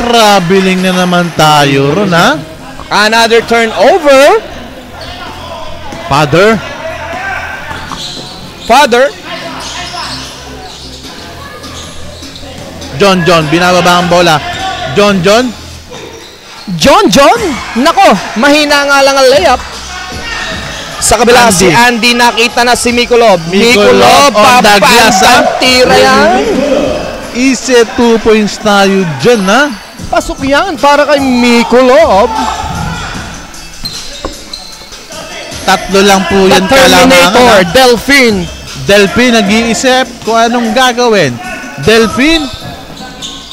S3: Traveling na naman tayo ron,
S1: Another turnover.
S3: Father. John, binababa ang bola. John.
S1: Nako, mahina nga lang ang layup. Sa kabila, si Andy, nakita na si Mikulov. Mikulov, papantang tira yan.
S3: Easy 2 points tayo dyan,
S1: Pasok yan para kay Mikulov.
S3: Tatlo lang po yan
S1: Terminator,
S3: Delphine, nag-iisip kung anong gagawin. Delphine,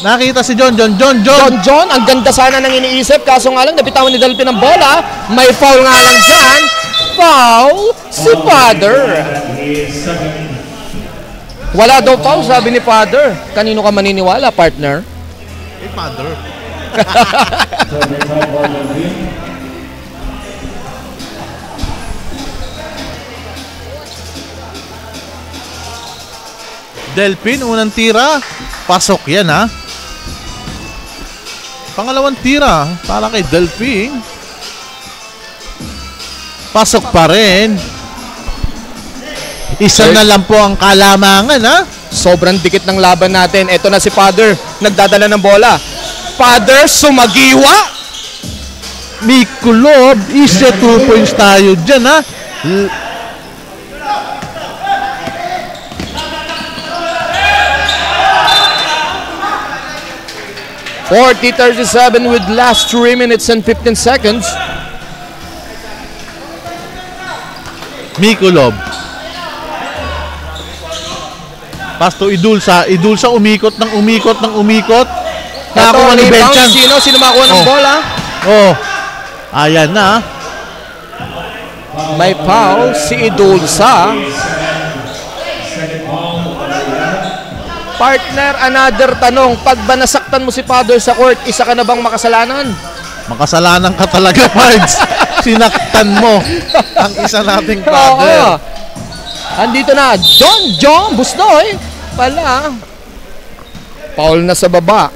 S3: nakita si John.
S1: Ang ganda sana ng iniisip. Kaso nga lang, nabitawan ni Delphine ang bola. May foul nga lang dyan. Foul si Father. Wala daw foul, sabi ni Father. Kanino ka maniniwala, partner?
S3: Hey, Father.
S4: So break time for Delphine.
S3: Delphine, unang tira. Pasok yan, ha? Pangalawang tira para kay Delphine. Pasok pa rin. Isa na lang po ang kalamangan, ha?
S1: Sobrang dikit ng laban natin. Ito na si Father, nagdadala ng bola. Father, sumagiwa!
S3: Mikulob, isa 2 points tayo dyan, ha?
S1: 40-37 with last 3 minutes and 15 seconds.
S3: Mikulob. Pasto Idulsa. Idulsa umikot ng umikot ng umikot. Nakakuha ni Benchan.
S1: Sino makakuha ng bola?
S3: Oh. Ayan na.
S1: May foul si Idulsa. Partner, another tanong. Pag ba nasaktan mo si Father sa court, isa ka na bang makasalanan?
S3: Makasalanan ka talaga, Pards. Sinaktan mo ang isa nating Father.
S1: Andito na, John Busnoy. Pala. Foul na sa baba.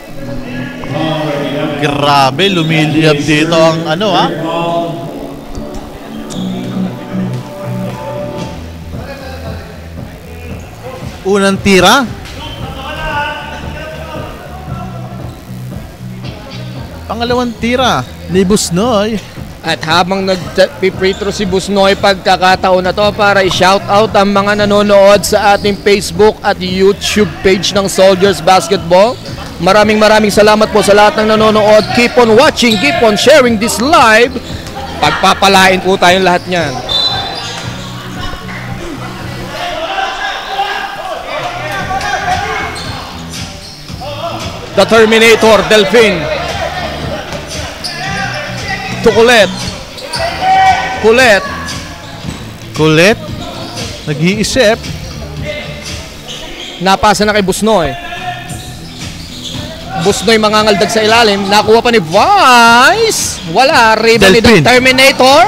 S3: Grabe, lumiliyab dito ang ano, ha? Unang tira. Pangalawang tira ni Busnoy.
S1: At habang nag-free throw si Busnoy, pagkakataon na to para i-shoutout ang mga nanonood sa ating Facebook at YouTube page ng Soldiers Basketball. Maraming salamat po sa lahat ng nanonood. Keep on watching, keep on sharing this live. Pagpapalain po tayong lahat niyan. The Terminator, Delphine. To Kulet. Nag-iisip. Napasa na kay Busnoy. Busnoy mangangaldag sa ilalim. Nakuha pa ni Vice. Wala. Rebound ni The Terminator.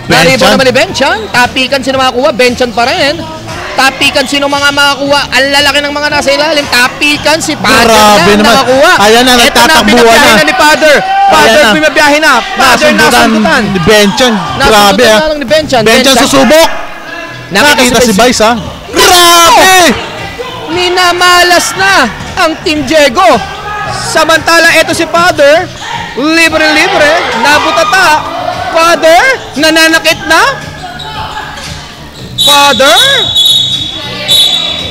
S1: Na-rebound naman ni Benchan. Tapikan sino makakuha. Benchan pa rin. Tapikan sino mga makakuha. Ang lalaki ng mga nasa ilalim. Tapikan si Father na nakakuha.
S3: Ayan na, nagtatakbuhan na.
S1: Ni Father. Father, bumabiyahe na. Father, nasundutan.
S3: Ni Benchan. Grabe, ha.
S1: Ni Benchan.
S3: Benchan susubok. Nakita si Vice, ha. Grabe!
S1: Minamalas na ang Team Diego. Samantala, ito si Father. Libre. Nabutata. Father, nananakit na. Father,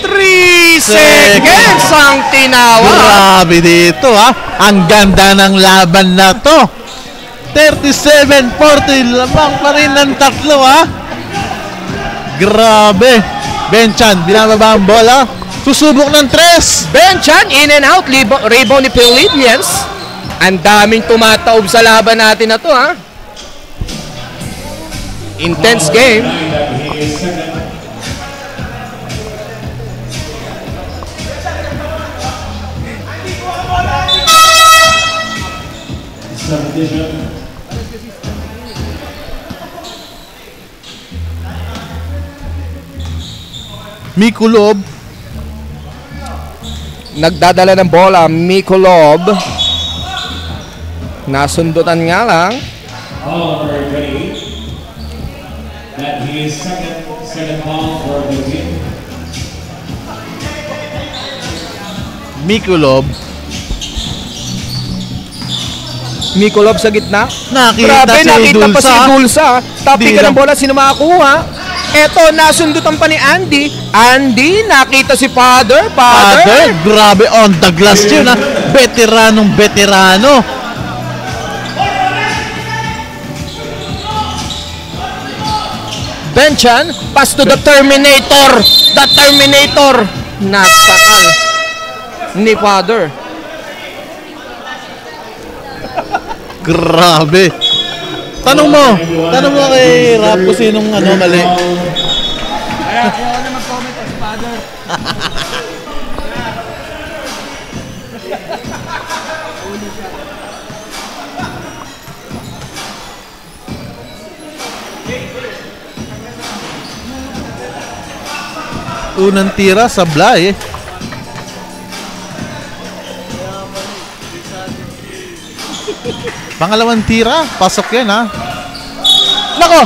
S1: 3 seconds ang tinawa.
S3: Grabe dito, ha. Ang ganda ng laban na to. 37-40. Lamang pa rin ng tatlo, ha. Grabe. Benchan, binababa ang bola. Susubok ng 3.
S1: Benchan, in and out. Rebound ni Philippians. Ang daming tumataob sa laban natin na to, ha. Intense game.
S3: Mikulob.
S1: Nagdadala ng bola, Mikulob. Nasundutan nga lang.
S4: Number 28. That is second foul for the team.
S3: Mikulob.
S1: Mikulob sa gitna.
S3: Nakita
S1: pa si Idulsa. Tapikan ng bola, sino makakuha? Eto, nasundutan pa ni Andy. Andy, nakita si Father.
S3: Grabe, on the glass yun, ha. Veteranong.
S1: Benchan, pass to the Terminator. The Terminator. Nasakal ni Father.
S3: Grabe. Tanong mo kay Rap kung sinong mali.
S1: Kaya na mag-comment si Father.
S3: unang tira sa Blay. Pangalawang tira, pasok yan ha.
S1: Nako!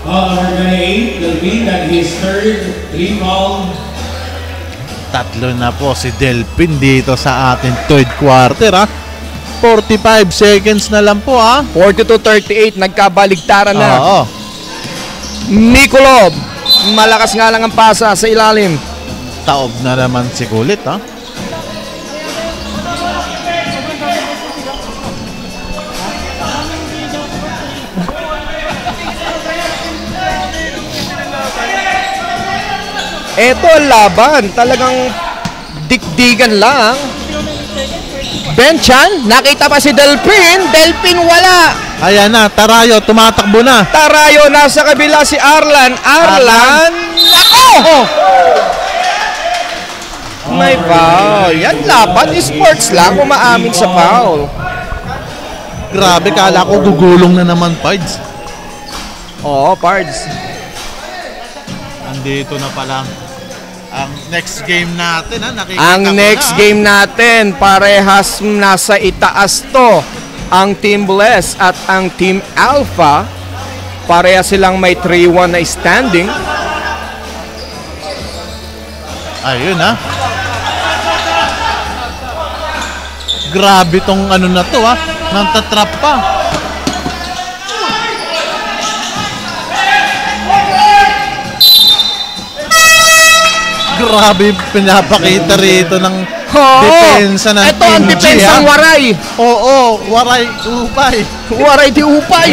S4: Number 28, Delphine, that his third 3 foul.
S3: Tatlo na po si Delphine dito sa ating third quarter ha. 45 seconds na lang po ha.
S1: 42-38, nagkabaligtaran na.
S3: Oo.
S1: Mikulov, malakas nga lang ang pasa sa ilalim.
S3: Taob na naman si Kulit ha.
S1: Eto ang laban, talagang dikdigan lang. Benchan, nakita pa si Delphine. Delphine wala.
S3: Ayan na, Tarayo tumatakbo na.
S1: Tarayo, nasa kabila si Arlan. Arlan, nako! May foul. Yan laban, sports lang, umaamin sa foul.
S3: Grabe, kala ko gugulong na naman, Pards.
S1: Oo, Pards.
S3: Andito na pala ang next game natin ha. Nakikita
S1: Ang
S3: ko
S1: next
S3: na,
S1: game natin, parehas nasa itaas to. Ang Team Bless at ang Team Alpha, parehas silang may 3-1 na standing.
S3: Ayun ha. Grabe tong ano na to ha. Nantatrap pa. Grabe pinapakita rito ng depensa ng
S1: ito ang
S3: Team G,
S1: depensang
S3: ha?
S1: Waray.
S3: Oo, Waray, Upay.
S1: Waray di upay.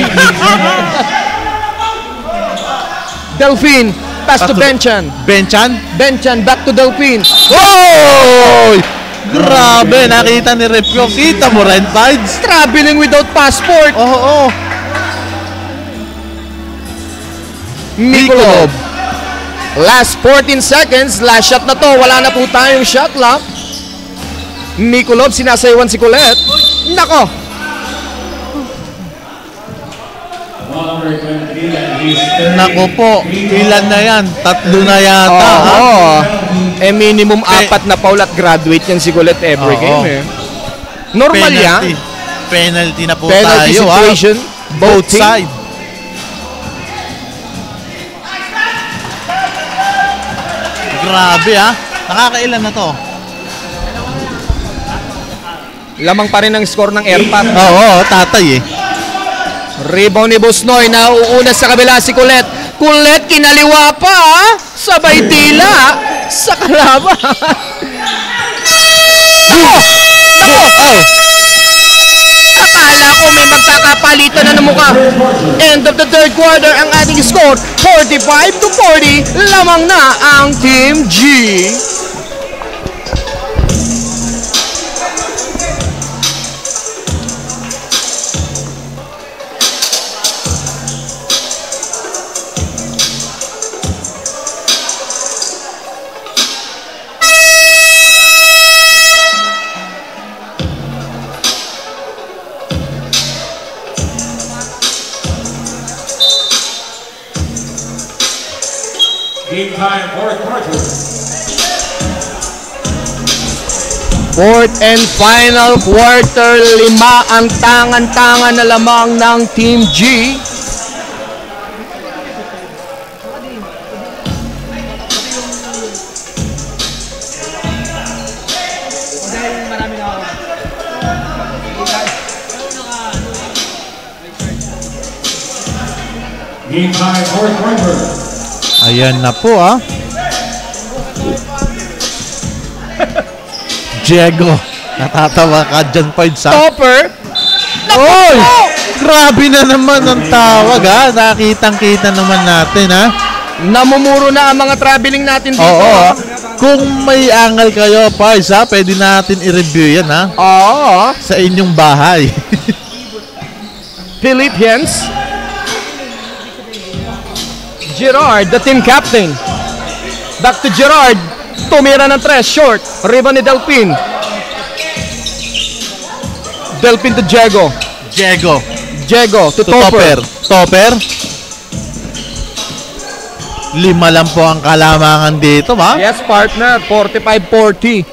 S1: Delphine, pass to Benchan.
S3: Benchan?
S1: Benchan, back to Delphine.
S3: Oh! Grabe, nakita ni Repio. Kita mo rin, Tides?
S1: Traveling without passport.
S3: Oo.
S1: Mikulov. Last 14 seconds, last shot na to. Wala na po tayong shot clock. Mikulov, sinasaywan si Colette. Nako!
S4: Number 23, that his third
S3: Nako po, ilan na yan? Tatlo na yata. ha?
S1: Oo. Minimum 4 na foul at graduate yan si Colette every
S3: Oo.
S1: game eh. Normal yan.
S3: Penalty na po
S1: Penalty
S3: tayo.
S1: situation.
S3: Both
S1: team.
S3: side. Grabe ha. Nakakailan na to?
S1: Lamang pa rin ang score ng Airpat.
S3: Oo, tatay eh.
S1: Rebound ni Busnoy, nauuna sa kabila si Colette. Colette, kinaliwa pa, ha? Sabay tila sa kalaban. Nako! Akala ko may magkakapalitan na ng mukha. End of the third quarter, ang ating score, 45-40. Lamang na ang Team G.
S4: game time, fourth quarter.
S1: Fourth and final quarter, 5 ang tangan-tangan na lamang ng Team G.
S4: Game time, fourth quarter.
S3: Ayan na po ah. Diego, natatawa ka dyan, Points ha?
S1: Topper.
S3: Oy! Grabe na naman ang tawag ha. Nakitang-kita naman natin ha.
S1: Namumuro na ang mga traveling natin dito.
S3: Oo. Kung may angal kayo, Points ha, pwede natin i-review yan ha.
S1: Oo.
S3: Sa inyong bahay.
S1: Philippians. Gerard, the team captain. Back to Gerard. Tumira ng 3, short. Rebound ni Delphine. Delphine to Diego.
S3: Diego.
S1: Diego to
S3: To Topper.
S1: Topper.
S3: Topper. 5 lang po ang kalamangan dito, ba?
S1: Yes, partner. 45-40.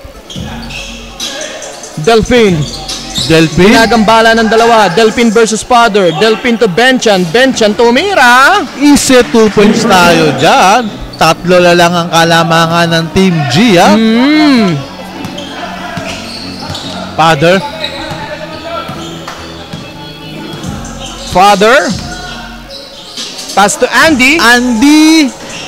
S1: Delphin. Ginagambala ng dalawa. Delphin versus Father. Delphin to Benchan. Benchan tumira.
S3: Easy 2 points tayo dyan. 3 na lang ang kalamangan ng Team G, ha? Father.
S1: Pass to Andy.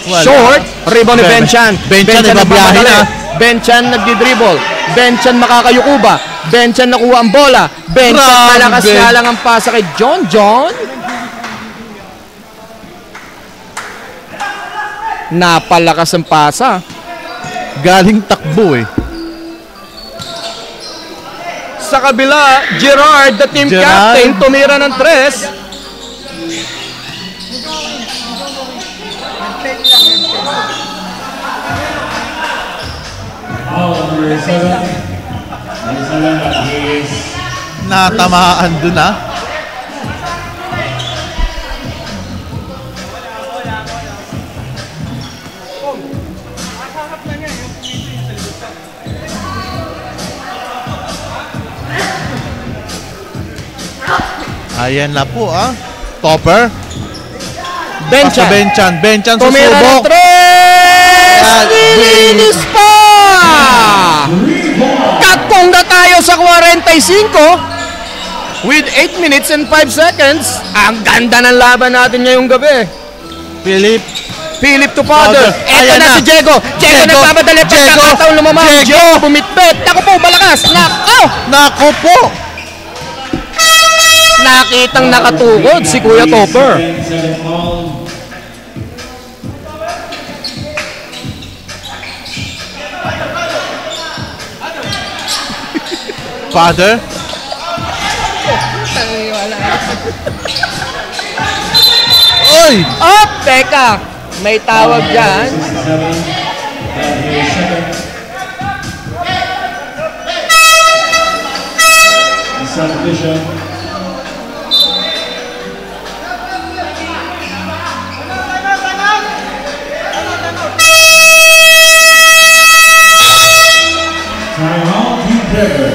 S3: Wala.
S1: Short. Rebound ni Benchan.
S3: Benchan ibabiyahe na.
S1: Benchan nagdi-dribble. Benchan makakayuko ba? Benchan nakuha ang bola. Benchan
S3: Grabe.
S1: malakas nga lang ang pasa kay John. Napalakas ang pasa.
S3: Galing takbo, eh.
S1: Sa kabila, Gerard, the team
S3: Gerard.
S1: captain, tumira ng 3.
S4: Number 7. Number 7 that is
S3: Natamaan dun, ha? Ayan na po, ah. Topper.
S1: Benchan.
S3: Benchan
S1: Tumira ng
S3: susubok.
S1: 3. Linis pa! Katong na tayo sa 45 with 8 minutes and 5 seconds. Ang ganda ng laban natin ngayong gabi.
S3: Philip
S1: to Father. Eto
S3: Ayan
S1: na
S3: na.
S1: si Diego. Diego nagmamadali. Pagkakataon lumamang. Diego bumitbit. Naku po, malakas.
S3: Nako po.
S1: Nakitang nakatukod si Kuya Topper.
S4: 7 foul.
S3: Father. Oy!
S1: Teka. May tawag dyan.
S4: 7. That is second. Subdivision. Timeout, Team Trevor.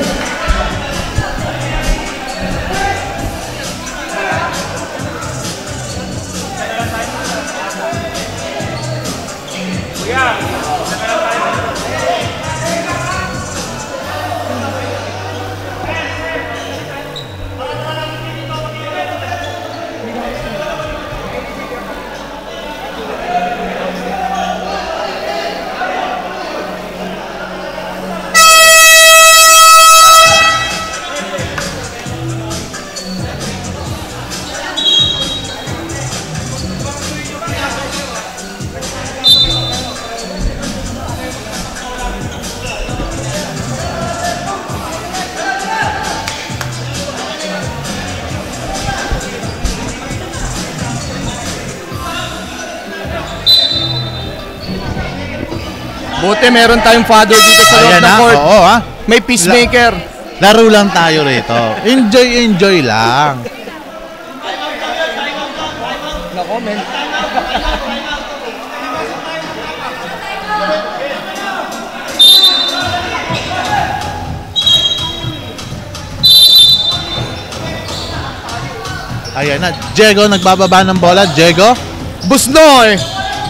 S1: Buti meron tayong Father dito sa loob
S3: Ayan
S1: ng
S3: na.
S1: court.
S3: Oo, ha?
S1: May peacemaker.
S3: Laro lang tayo rito. Enjoy lang.
S1: Nako, men.
S3: Ayan na. Diego nagbababa ng bola. Diego.
S1: Busnoy.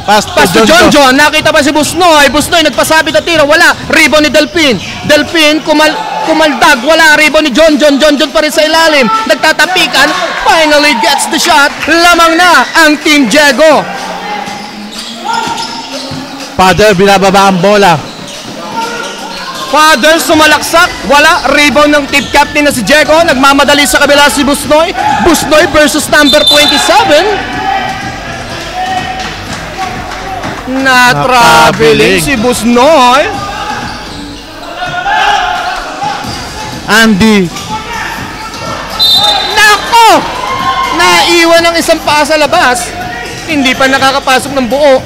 S3: Pass
S1: to John. Nakita pa si Busnoy. Busnoy nagpasabit na tira. Wala. Rebound ni Delphin. Delphin kumaldag. Wala. Rebound ni John. John pa rin sa ilalim. Nagtatapikan. Finally gets the shot. Lamang na ang Team Diego.
S3: Father, binababa ang bola.
S1: Father sumalaksak. Wala. Rebound ng team captain na si Diego. Nagmamadali sa kabila si Busnoy. Busnoy versus number 27. Na-traveling si Busnoy.
S3: Andy.
S1: Nako! Naiwan ng isang paa sa labas. Hindi pa nakakapasok ng buo.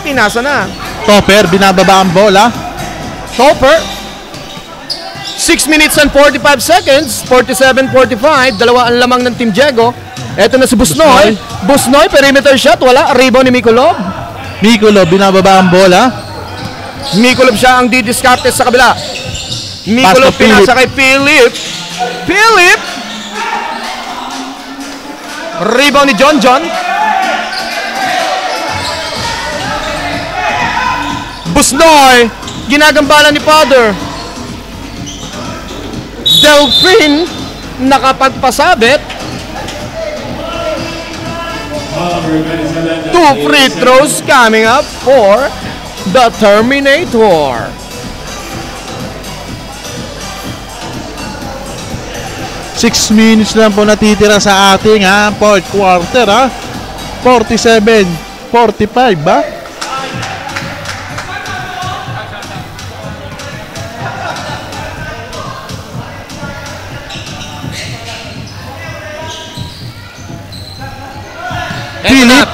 S1: Pinasa na.
S3: Topper, binababa ang bola.
S1: Topper. 6 minutes and 45 seconds. 47-45. Dalawa ang lamang ng Team Diego. Eto na si Busnoy. Busnoy, perimeter shot. Wala. Rebound ni Mikolov.
S3: Mikulov, binababa ang bola.
S1: Mikulov siya ang didiskarte sa kabila. Mikulov
S3: Pass to Philip.
S1: pinasa kay Philip. Philip! Rebound ni John John. Busnoy! Ginagambala ni Father. Delphine nakapagpasabit. 2 free throws coming up for the Terminator.
S3: 6 minutes lang po natitira sa ating fourth quarter 47-45 ba?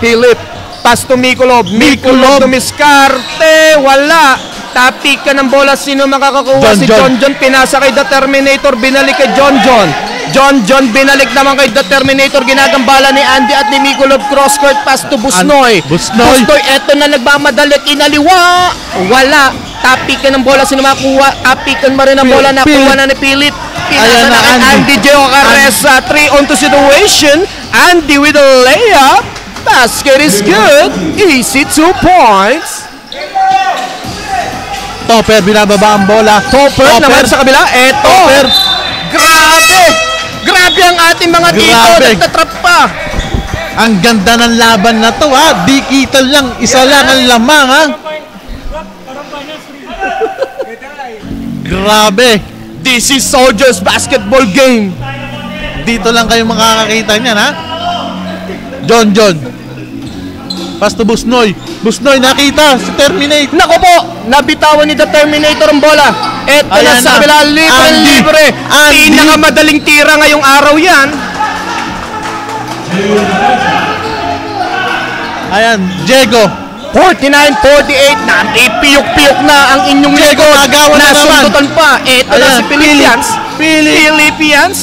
S1: Philip. Pass to Mikulov. Mikulov dumiskarte. Wala. Tapik ka ng bola. Sino makakakuha? Si John John. Pinasa kay The Terminator. Binalik kay John John. John John binalik naman kay The Terminator. Ginagambala ni Andy at ni Mikulov. Cross-court pass to Busnoy.
S3: Busnoy.
S1: Eto na nagmamadali. Kinaliwa. Wala. Tapik ka ng bola. Sino makakuha? Tapikan mo rin ang bola. Nakuha na ni Philip. Pinasa na kay Andy Gio Carresa. 3-on-2 situation. Andy with a layup. Basket is good. Easy 2 points.
S3: Topper, binababa ang bola.
S1: Topper naman sa kabila. Eto.
S3: Topper.
S1: Grabe. Grabe ang ating mga dito. Nagtatrap pa.
S3: Ang ganda ng laban na to Di kita lang. Isa lang ang lamang Grabe.
S1: This is Soldiers basketball game.
S3: Dito lang kayo makakakita niyan John John. Pass to Busnoy. Busnoy nakita si Terminate.
S1: Nako po, nabitawan ni The Terminator ang bola. Eto na sa kabila, libre. Pinakamadaling tira ngayong araw yan.
S3: Ayan, Diego.
S1: 49-48 na. Ipiyok-piyok na ang inyong
S3: Diego, agawan na naman.
S1: Nasundutan pa. Eto na si Philippians. Philippians.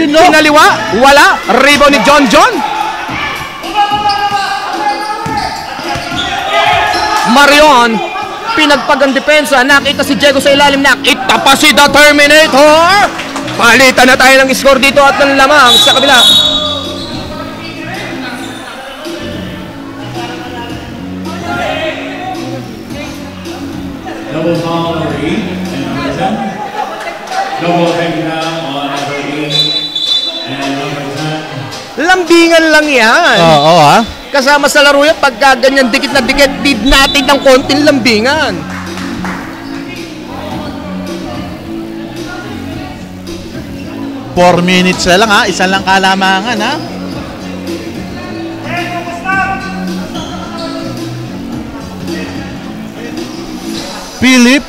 S1: Pinaliwa. Wala. Rebound ni John John. Marion, pinagpagang depensa. Nakita si Diego sa ilalim. Nakita pa si The Terminator. Palitan na tayo ng score dito at ng lamang sa kabila.
S4: Double foul number 8 and number 10. Double takedown on number 8 and number 10.
S1: Lambingan lang yan.
S3: Oo
S1: Kasama sa laro yan, pagka ganyan dikit na dikit, need natin ng konting lambingan.
S3: Four minutes na lang isa lang kalamangan Philip,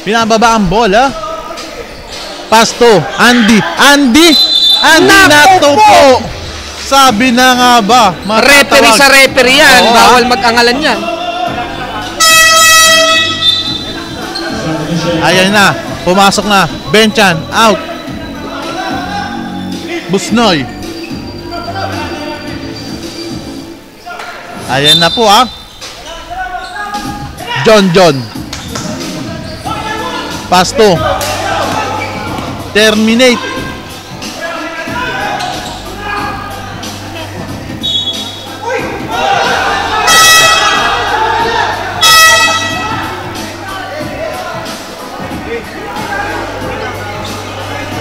S3: pinababa ang bola. Pass to Andy. Andy natupo. Sabi na nga ba,
S1: Referee sa referee yan. Bawal mag-angalan yan.
S3: Ayan na, pumasok na. Benchan, out. Busnoy. Ayan na po John John. Pass to Terminate.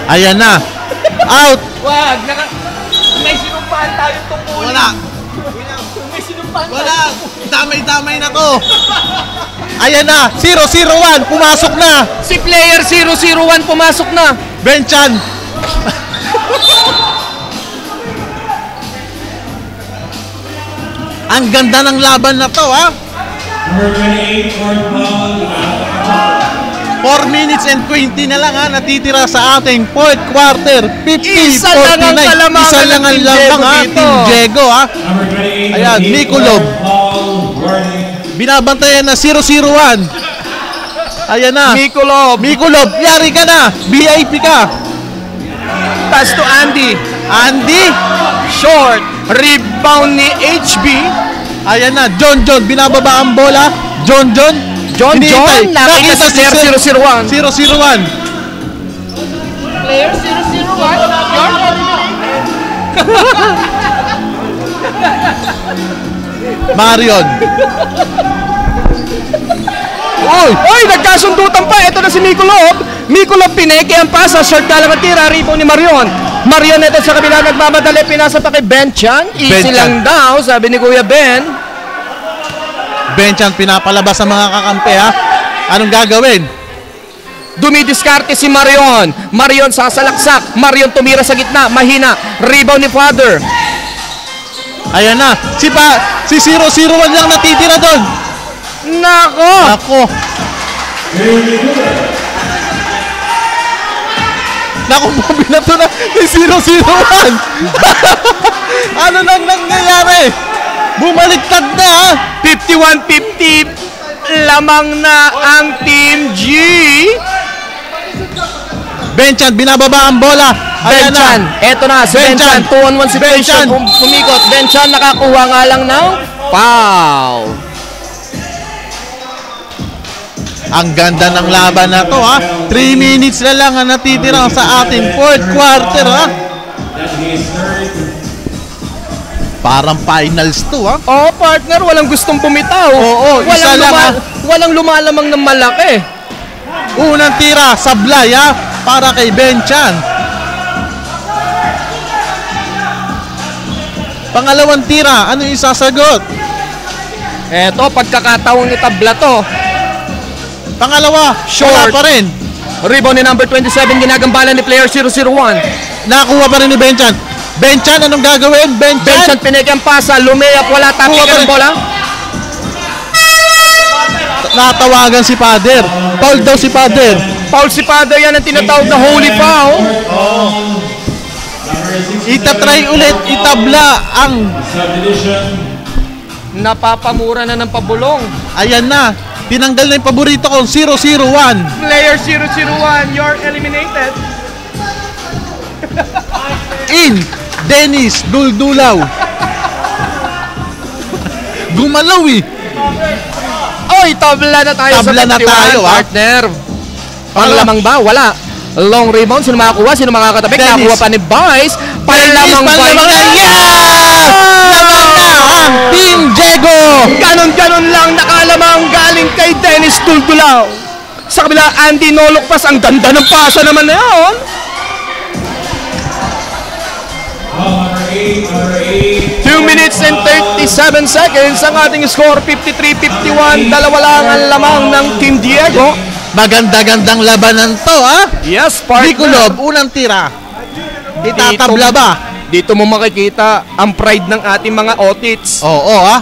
S3: Ayan na. Out.
S1: Wag, may sinumpahan tayong tungkulin.
S3: Wala.
S1: May sinumpahan
S3: Wala. Damay-damay na to. Ayan na. 0-0-1. Pumasok na.
S1: Si player 001 pumasok na.
S3: Benchan. Ang ganda ng laban na to
S4: Number 28, fourth foul.
S3: 4 minutes and 20 na lang natitira sa ating fourth quarter. 50-49.
S1: Isa lang ang kalamangan
S3: Isa lang ang
S1: ng Team
S3: lamang
S1: Diego
S3: Team Diego
S4: Number 28,
S3: Ayan, Mikulov.
S4: warning.
S3: Binabantayan na 0-0-1. Ayan na. Mikulov, yari ka na. VIP ka.
S1: Pass to Andy.
S3: Andy.
S1: Short. Rebound ni HB.
S3: Ayan na, John, binababa ang bola. John,
S1: John, nakita si player 001.
S3: 001.
S1: Player 001, you're
S3: Marion.
S1: Oy, nagkasundutan pa. Ito na si Mikulov. Mikulov pineke ang pasa. Short na lang ang tira. Rebound ni Marion. Marion ito sa kabila nagmamadali. Pinasa pa kay Benchan. Easy
S3: Benchan.
S1: lang daw, sabi ni Kuya Ben.
S3: Benchan pinapalabas sa mga kakampi ha. Anong gagawin?
S1: Dumidiskarte si Marion. Marion sasalaksak. Marion tumira sa gitna. Mahina. Rebound ni Father.
S3: Ayan na. Si 001 lang natitira doon.
S1: Nako.
S3: Ako. Naku, binato na ni 001. Ano nang nangyayari? Bumaliktad na ha.
S1: 51-50. Lamang na ang Team G.
S3: Benchan, binababa ang bola. Ayan
S1: Benchan. Eto na si Benchan.
S3: Benchan.
S1: 2-on-1 situation.
S3: Benchan.
S1: Umikot. Benchan nakakuha nga lang ng foul.
S3: Ang ganda ng laban na to ha. 3 minutes na lang ang natitira sa ating fourth quarter ha. Parang finals to ha.
S1: Oh, partner, walang gustong bumitaw.
S3: Oo, isa lang,
S1: walang lumalamang ng malaki.
S3: Unang tira, sablay ha. Para kay Benchan. Pangalawang tira, ano yung isasagot?
S1: Eto, pagkakataong itabla to.
S3: Pangalawa,
S1: Short.
S3: wala pa rin.
S1: Rebound ni number 27, ginagambala ni player 001.
S3: Nakuha pa rin ni Benchan. Benchan, anong gagawin?
S1: Benchan pineke ang pasa, lumiyap, wala tapos
S3: Kuha pa
S1: ng
S3: rin.
S1: bola.
S3: Natawagan si Father. Foul daw si Father.
S1: Foul si Father, yan ang tinatawag na holy foul.
S3: Itatry ulit, itabla ang...
S1: Napapamura na ng pabulong.
S3: Ayan na. Tinanggal na yung paborito ko, 001.
S1: Player 001, you're eliminated.
S3: In, Dennis Duldulaw. Gumalaw eh.
S1: Oy, tabla na tayo
S3: Tabla
S1: sa
S3: na
S1: 51,
S3: tayo, ha?
S1: partner. Panlamang ba? Wala. Long rebound, sino makakuha? Sino makakatabik?
S3: Dennis.
S1: Nakuha pa ni Vice. Panlamang ba?
S3: Panlamang na. Yeah! Lamang na ang Team Diego.
S1: Ganon-ganon lang nakalamang galing kay Dennis Tuldulaw. Sa kabila, Andy Nolokpas. Ang ganda ng pasa naman na yun.
S4: Number 8.
S1: 2 minutes and 37 seconds ang ating score, 53-51. Dalawa lang ang lamang ng Team Diego.
S3: Maganda-gandang labanan to ha.
S1: Yes, partner.
S3: Mikulov, unang tira. Itatabla ba?
S1: Dito mo makikita ang pride ng ating mga otits.
S3: Oo ha.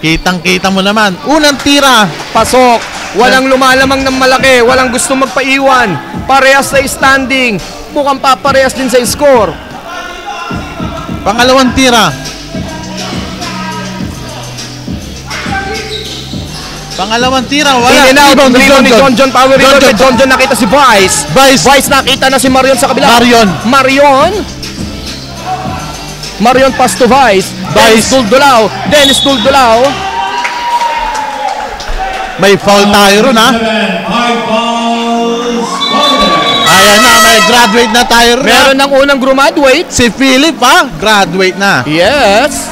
S3: Kitang-kita mo naman. Unang tira.
S1: Pasok. Walang lumalamang ng malaki. Walang gustong magpaiwan. Parehas sa standing. Mukhang paparehas din sa score.
S3: Pangalawang tira. Pangalawang tira. Wala.
S1: In and out.
S3: Rebound
S1: Rebound ni John. Power rebound kay John. Nakita si Vice.
S3: Vice.
S1: Nakita na si Marion sa kabila. Marion pass to Vice. Dennis Duldulaw.
S3: May foul tayo ron ha. Ayan na, may graduate na tayo ron.
S1: Meron ng unang graduate.
S3: Si Philip ha, graduate na.
S1: Yes.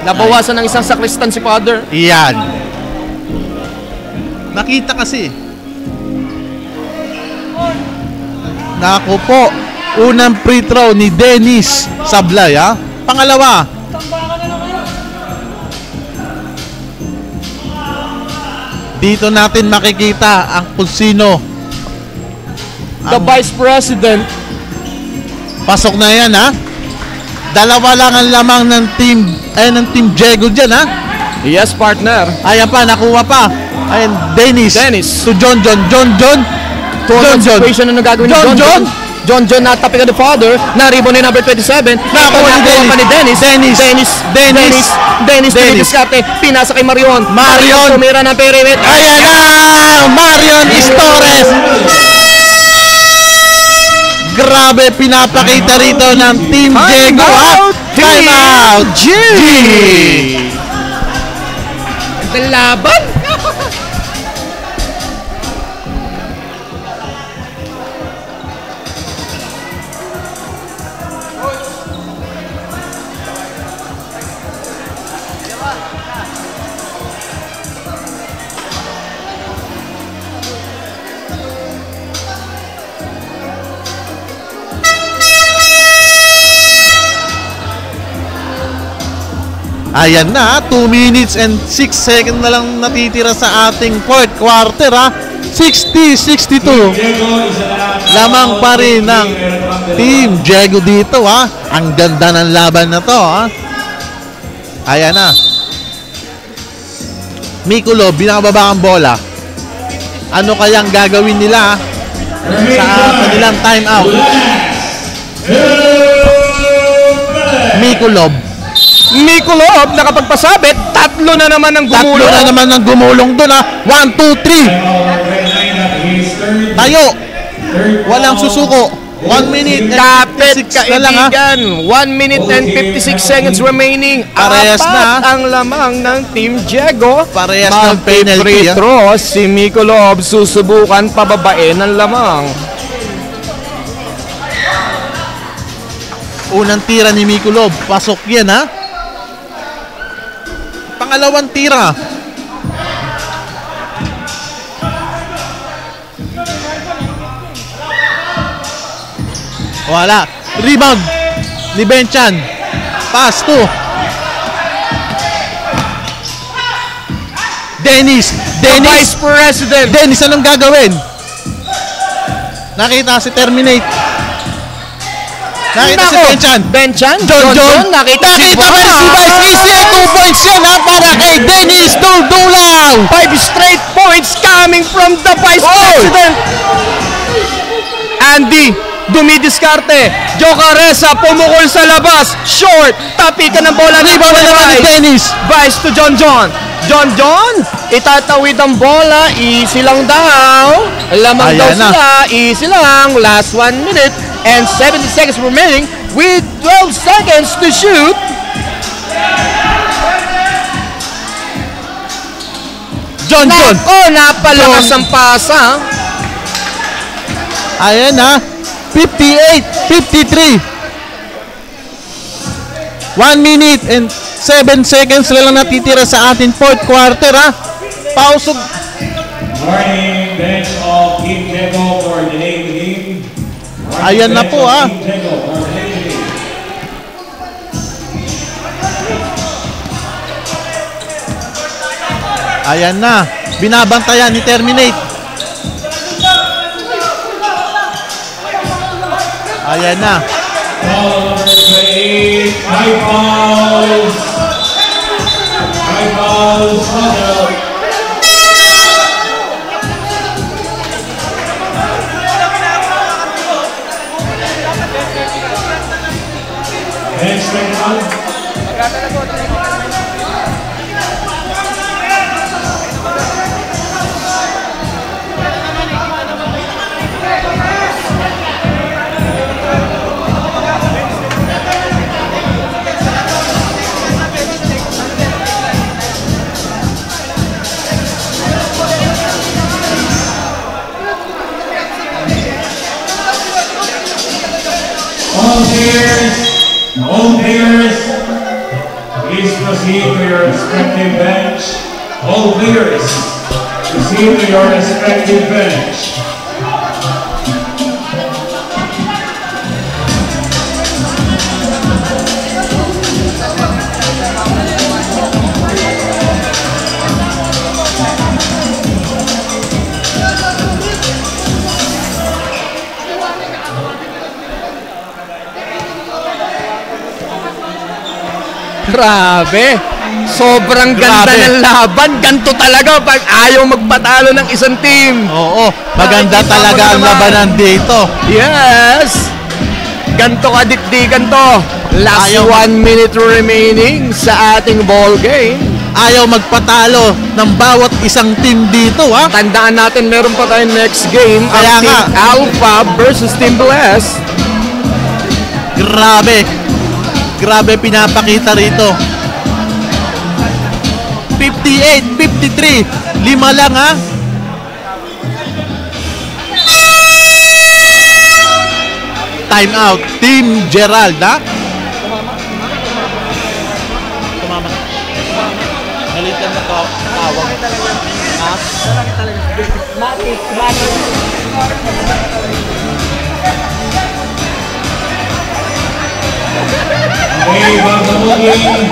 S1: Nabawasan ng isang sakristan si Father.
S3: Iyan. Nakita kasi. Naku po, unang free throw ni Dennis Sablay ha. Pangalawa. Dito natin makikita ang kung sino.
S1: The Vice President.
S3: Pasok na yan ha. Dalawa lang ang lamang ng Team Diego dyan ha.
S1: Yes, partner.
S3: Ayan pa, nakuha pa. Ayan, Dennis. To John.
S1: Situation na nagagawin ni John. John natapikan ni Father. Na-rebound ni number 27.
S3: Nakuha
S1: ni Dennis. Dennis. Diskarte. Pinasa kay Marion. Tumira ng perimeter.
S3: Ayan na! Marion Torres. Grabe, pinapakita rito ng Team Diego ha. Time out!
S1: G! Ang laban!
S3: Ayan na, 2 minutes and 6 seconds na lang natitira sa ating fourth quarter ha. 60-62. Lamang pa rin ng Team Diego dito ha. Ang ganda ng laban na to ha. Ayan na. Mikulo, binababa ang bola. Ano kayang gagawin nila sa kanilang timeout?
S1: Mikulob nakapagpasabit, tatlo na naman ang gumulong.
S3: Tatlo na naman ang gumulong doon ha. 1, 2, 3. Tayo. Walang susuko. 1 minute and
S1: Kapit
S3: 56 na lang ha.
S1: kaibigan, 1 minute and 56 seconds remaining.
S3: Parehas
S1: Apat
S3: na.
S1: ang lamang ng Team Diego.
S3: Parehas ng penalty,
S1: Mag-free
S3: ah.
S1: throw si Mikulob, susubukan pababain ng lamang.
S3: Unang tira ni Mikulob. Pasok yan ha. Pangalawang tira. Wala. Rebound ni Benchan. Pass to Dennis.
S1: Vice President.
S3: Dennis, anong gagawin? Nakita si Terminate. Nakita si Benchan.
S1: Benchan.
S3: John.
S1: Nakita
S3: pa rin si Vice. Easy 2 points yan ha para kay Dennis Duldulaw.
S1: 5 straight points coming from the Vice President. Andy, dumidiskarte. Jocaresa, pumukol sa labas. Short. Tapikan ng bola.
S3: Rebound na naman ni Dennis.
S1: Vice to John. John, itatawid ang bola. Easy lang daw. Lamang daw
S3: Ayan na.
S1: sila. Easy lang. Last 1 minute and 70 seconds remaining with 12 seconds to shoot.
S3: John.
S1: Napalakas ang pasa.
S3: Ayan ha. 58-53. 1 minute and 7 seconds na lang natitira sa ating fourth quarter ha. Pausog.
S4: Morning, bench of Team Diego for the game.
S3: Ayan na po ha. Ayan na. Binabantayan ni Terminate. Ayan na.
S4: Ball number 28, high fouls. High fouls, huddle. Bench right now. All players, please proceed to your respective bench. All players, proceed to your respective bench.
S1: Grabe. Sobrang ganda
S3: Grabe.
S1: ng laban. Ganto talaga pag ayaw magpatalo ng isang team.
S3: Oo, maganda
S1: Nakikita
S3: talaga
S1: mo
S3: ang
S1: naman.
S3: labanan dito.
S1: Yes. Ganto kadikdikan to. Last
S3: Ayaw
S1: 1 minute remaining sa ating ball game.
S3: Ayaw magpatalo ng bawat isang team dito ha.
S1: Tandaan natin meron pa tayong next game.
S3: Kaya
S1: Ang Team
S3: nga.
S1: Alpha versus Team Bless.
S3: Grabe. Grabe pinapakita rito. 58, 53. 5 lang ha. Time out. Team Gerald ha. Tumama. Nalitan na tawag. Ha?
S4: Okay, back to booking.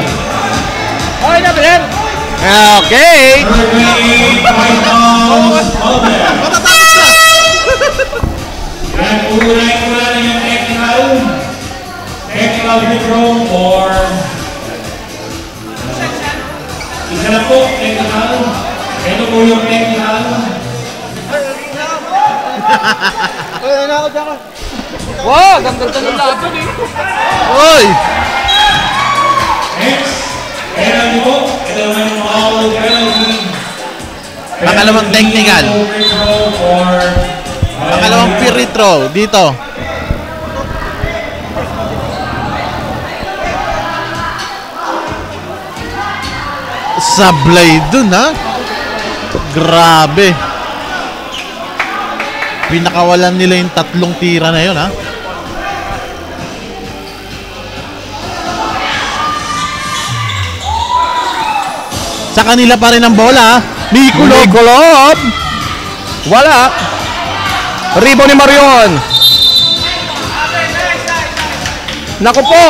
S1: Okay na, Ben. Okay.
S3: Matatapos na.
S4: Yan, uray-uray yung technical control or isa na po, technical. Ito po yung technical.
S1: Wow, ganda ng laban eh.
S3: Oy!
S4: Next, kaya nyo po, ito naman yung foul penalty.
S3: Pangalawang technical.
S4: Or
S3: Pangalawang free throw dito. Sablay dun ha. Grabe. Pinakawalan nila yung 3 tira na yun ha. Sa kanila pa rin ang bola ha. Nicolov.
S1: Nicolov. Wala. Rebound ni Marion. Naku po.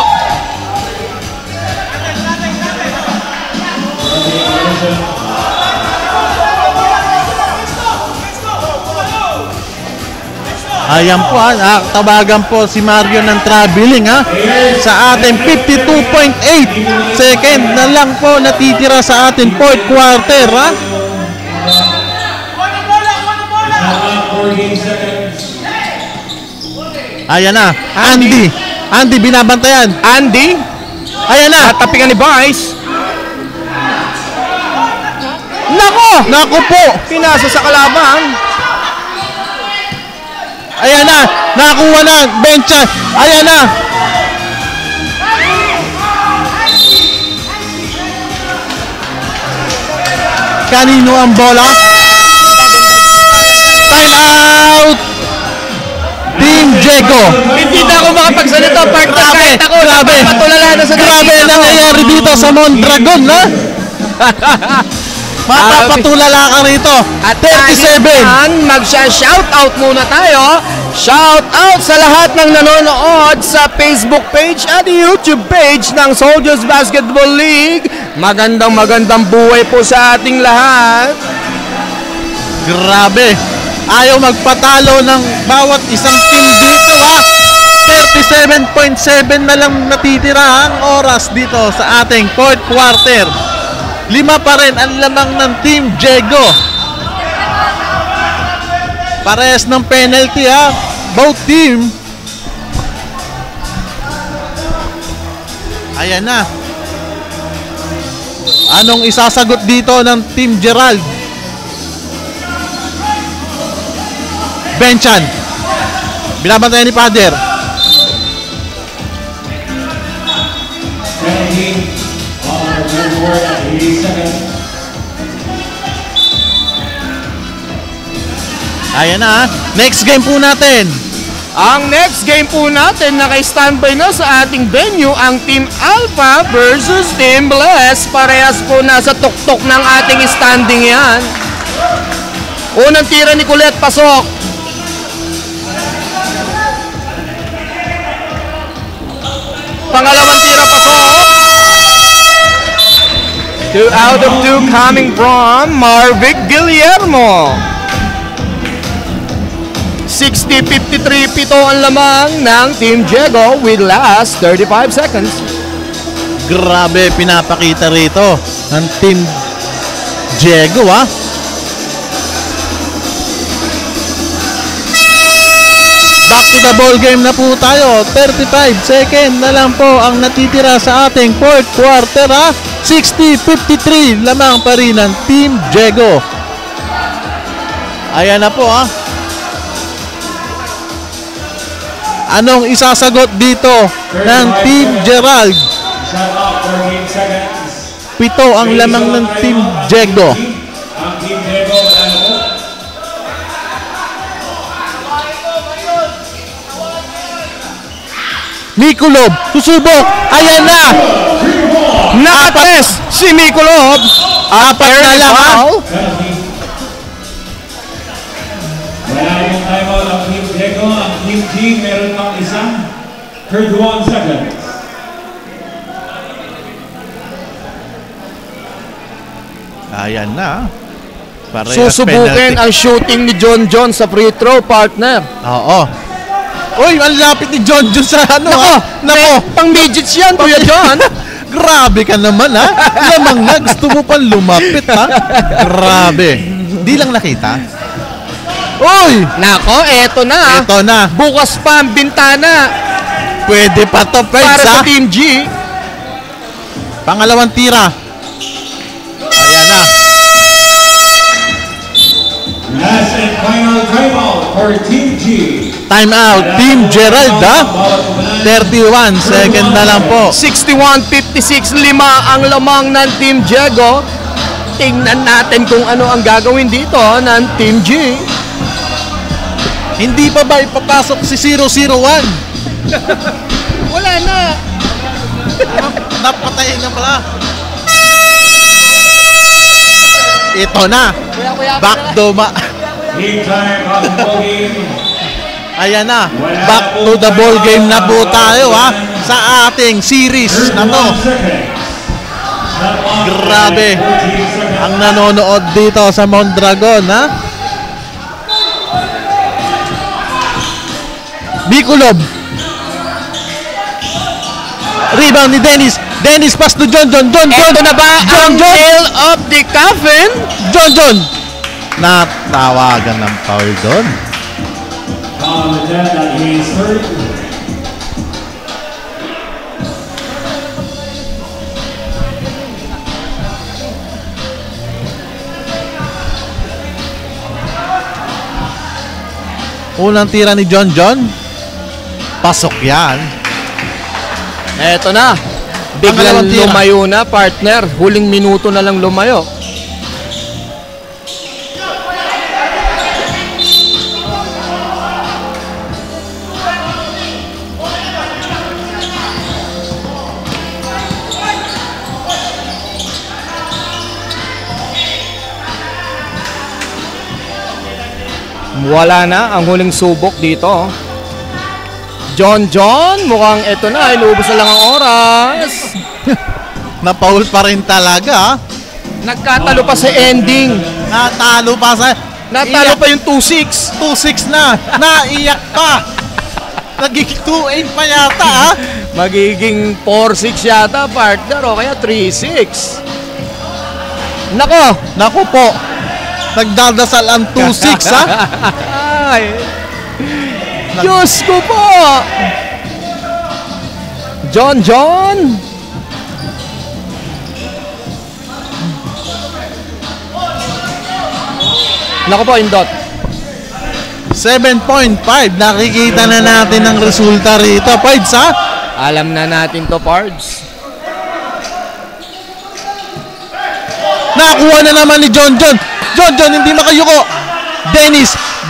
S3: Ayan po ha, tawagan po si Mario ng traveling ha. Sa ating 52.8 second na lang po natitira sa ating fourth quarter ha. Ayan na, Andy binabantayan.
S1: Andy.
S3: Ayan na,
S1: Tatapingan ni Vice. Nako.
S3: naku po.
S1: Pinasa sa kalaban.
S3: Ayan na, nakuha na, bencha. Ayan na. Kanino ang bola? Time out! Team Diego.
S1: Hindi na ako makapagsalita. Partner kahit ako.
S3: Grabe.
S1: Napapatulala na sa
S3: Grabe
S1: nakikita ko.
S3: nangyayari dito sa Mondragon, ha? Mapapatulala ka rito.
S1: At
S3: 37.
S1: Magsha-shoutout muna tayo. Shoutout sa lahat ng nanonood sa Facebook page at YouTube page ng Soldiers Basketball League. Magandang buhay po sa ating lahat.
S3: Grabe. Ayaw magpatalo ng bawat isang team dito, ha? 37.7 na lang natitira ang oras dito sa ating fourth quarter. 5 pa rin ang lamang ng Team Diego. Parehas ng penalty, ha? Both team. Ayan na. Anong isasagot dito ng Team Gerald? Benchan. Binabantayan ni Pader. Ayan na. Next game po natin.
S1: Ang next game po natin, naka-standby na sa ating venue ang Team Alpha versus Team Bless. Parehas po nasa tuktok ng ating standing yan. Unang tira ni Colette, pasok. Pangalawang tira, pasok. 2 out of 2 coming from Marvic Guillermo. 60-53, pito ang lamang ng Team Diego with last 35 seconds.
S3: Grabe pinapakita rito ng Team Diego, ha? Back to the ball game na po tayo. 35 second na lang po ang natitira sa ating fourth quarter, ha? 60-53 lamang pa rin ng Team Diego. Ayan na po, ha? Anong isasagot dito ng Team Gerald?
S4: Shot off 14 seconds.
S3: 7 ang lamang ng Team Diego.
S4: Ang Team Diego, wala na po.
S3: Mikulov, susubok. Ayan na.
S1: Nakates si Mikulov.
S3: Apat na lang.
S1: Foul.
S4: Wala yung timeout ang Team Diego. Ang Team G meron pang isang 31 seconds.
S3: Ayan na. Parehas
S1: Susubukin
S3: penalty.
S1: ang shooting ni John sa free throw, partner.
S3: Oo. Uy, ang lapit ni John sa ano.
S1: Nako,
S3: Nako.
S1: pang midgets yan, Kuya John.
S3: Grabe ka naman ha. Lamang na. Gusto mo pang lumapit ha. Grabe. Di lang nakita. Uy!
S1: Nako, eto na.
S3: Ito na.
S1: Bukas pa ang bintana
S3: Pwede pa to, Friends
S1: para
S3: ha.
S1: sa Team G.
S3: Pangalawang tira. Ayan na.
S4: Last and final timeout for Team G.
S3: Time out. Team Gerald ha. 31. Second na lang po.
S1: 61-56, 5 ang lamang ng Team Diego. Tingnan natin kung ano ang gagawin dito ng Team G.
S3: Hindi pa ba ipapasok si 001?
S1: Wala na.
S3: Napatay na pala. Ito na. Back to
S4: Game time of the ball game.
S3: Ayan na. Back to the ball game na po tayo ha. Sa ating series na to. Grabe. Ang nanonood dito sa Mondragon ha. Mikulov. Rebound ni Dennis. Dennis pass to John.
S1: Ito na ba ang nail of the coffin?
S3: John. Natawagan ng foul doon.
S4: On the deck, that means third.
S3: Unang tira ni John. Pasok yan.
S1: Eto na. Biglang
S3: Pangalawang tira.
S1: lumayo na, partner. Huling minuto na lang lumayo. Wala na ang huling subok dito. John, mukhang ito na, ilubos na lang ang oras.
S3: Napaul pa rin talaga.
S1: Nagkatalo pa sa ending.
S3: Natalo pa sa...
S1: Natalo pa yung 2-6.
S3: 2-6 na. Naiyak pa. Nagiging 2-8 pa yata ha.
S1: Magiging 4-6 yata, partner, o kaya 3-6. Nako!
S3: Naku po. Nagdadasal ang 2-6 ha.
S1: Ay! Diyos ko po! John! Nako po, Indot.
S3: 7.5. Nakikita na natin ang resulta rito. Points ha.
S1: Alam na natin to, Pards.
S3: Nakuha na naman ni John. John, hindi makayuko.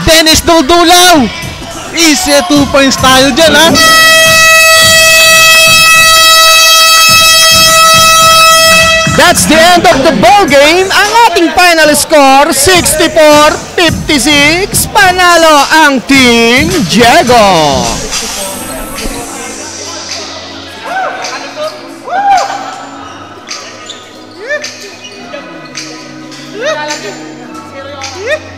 S3: Dennis dudulaw. Easy 2 points tayo dyan ha.
S1: That's the end of the ball game. Ang ating final score, 64-56. Panalo ang Team Diego.
S2: Seryoso.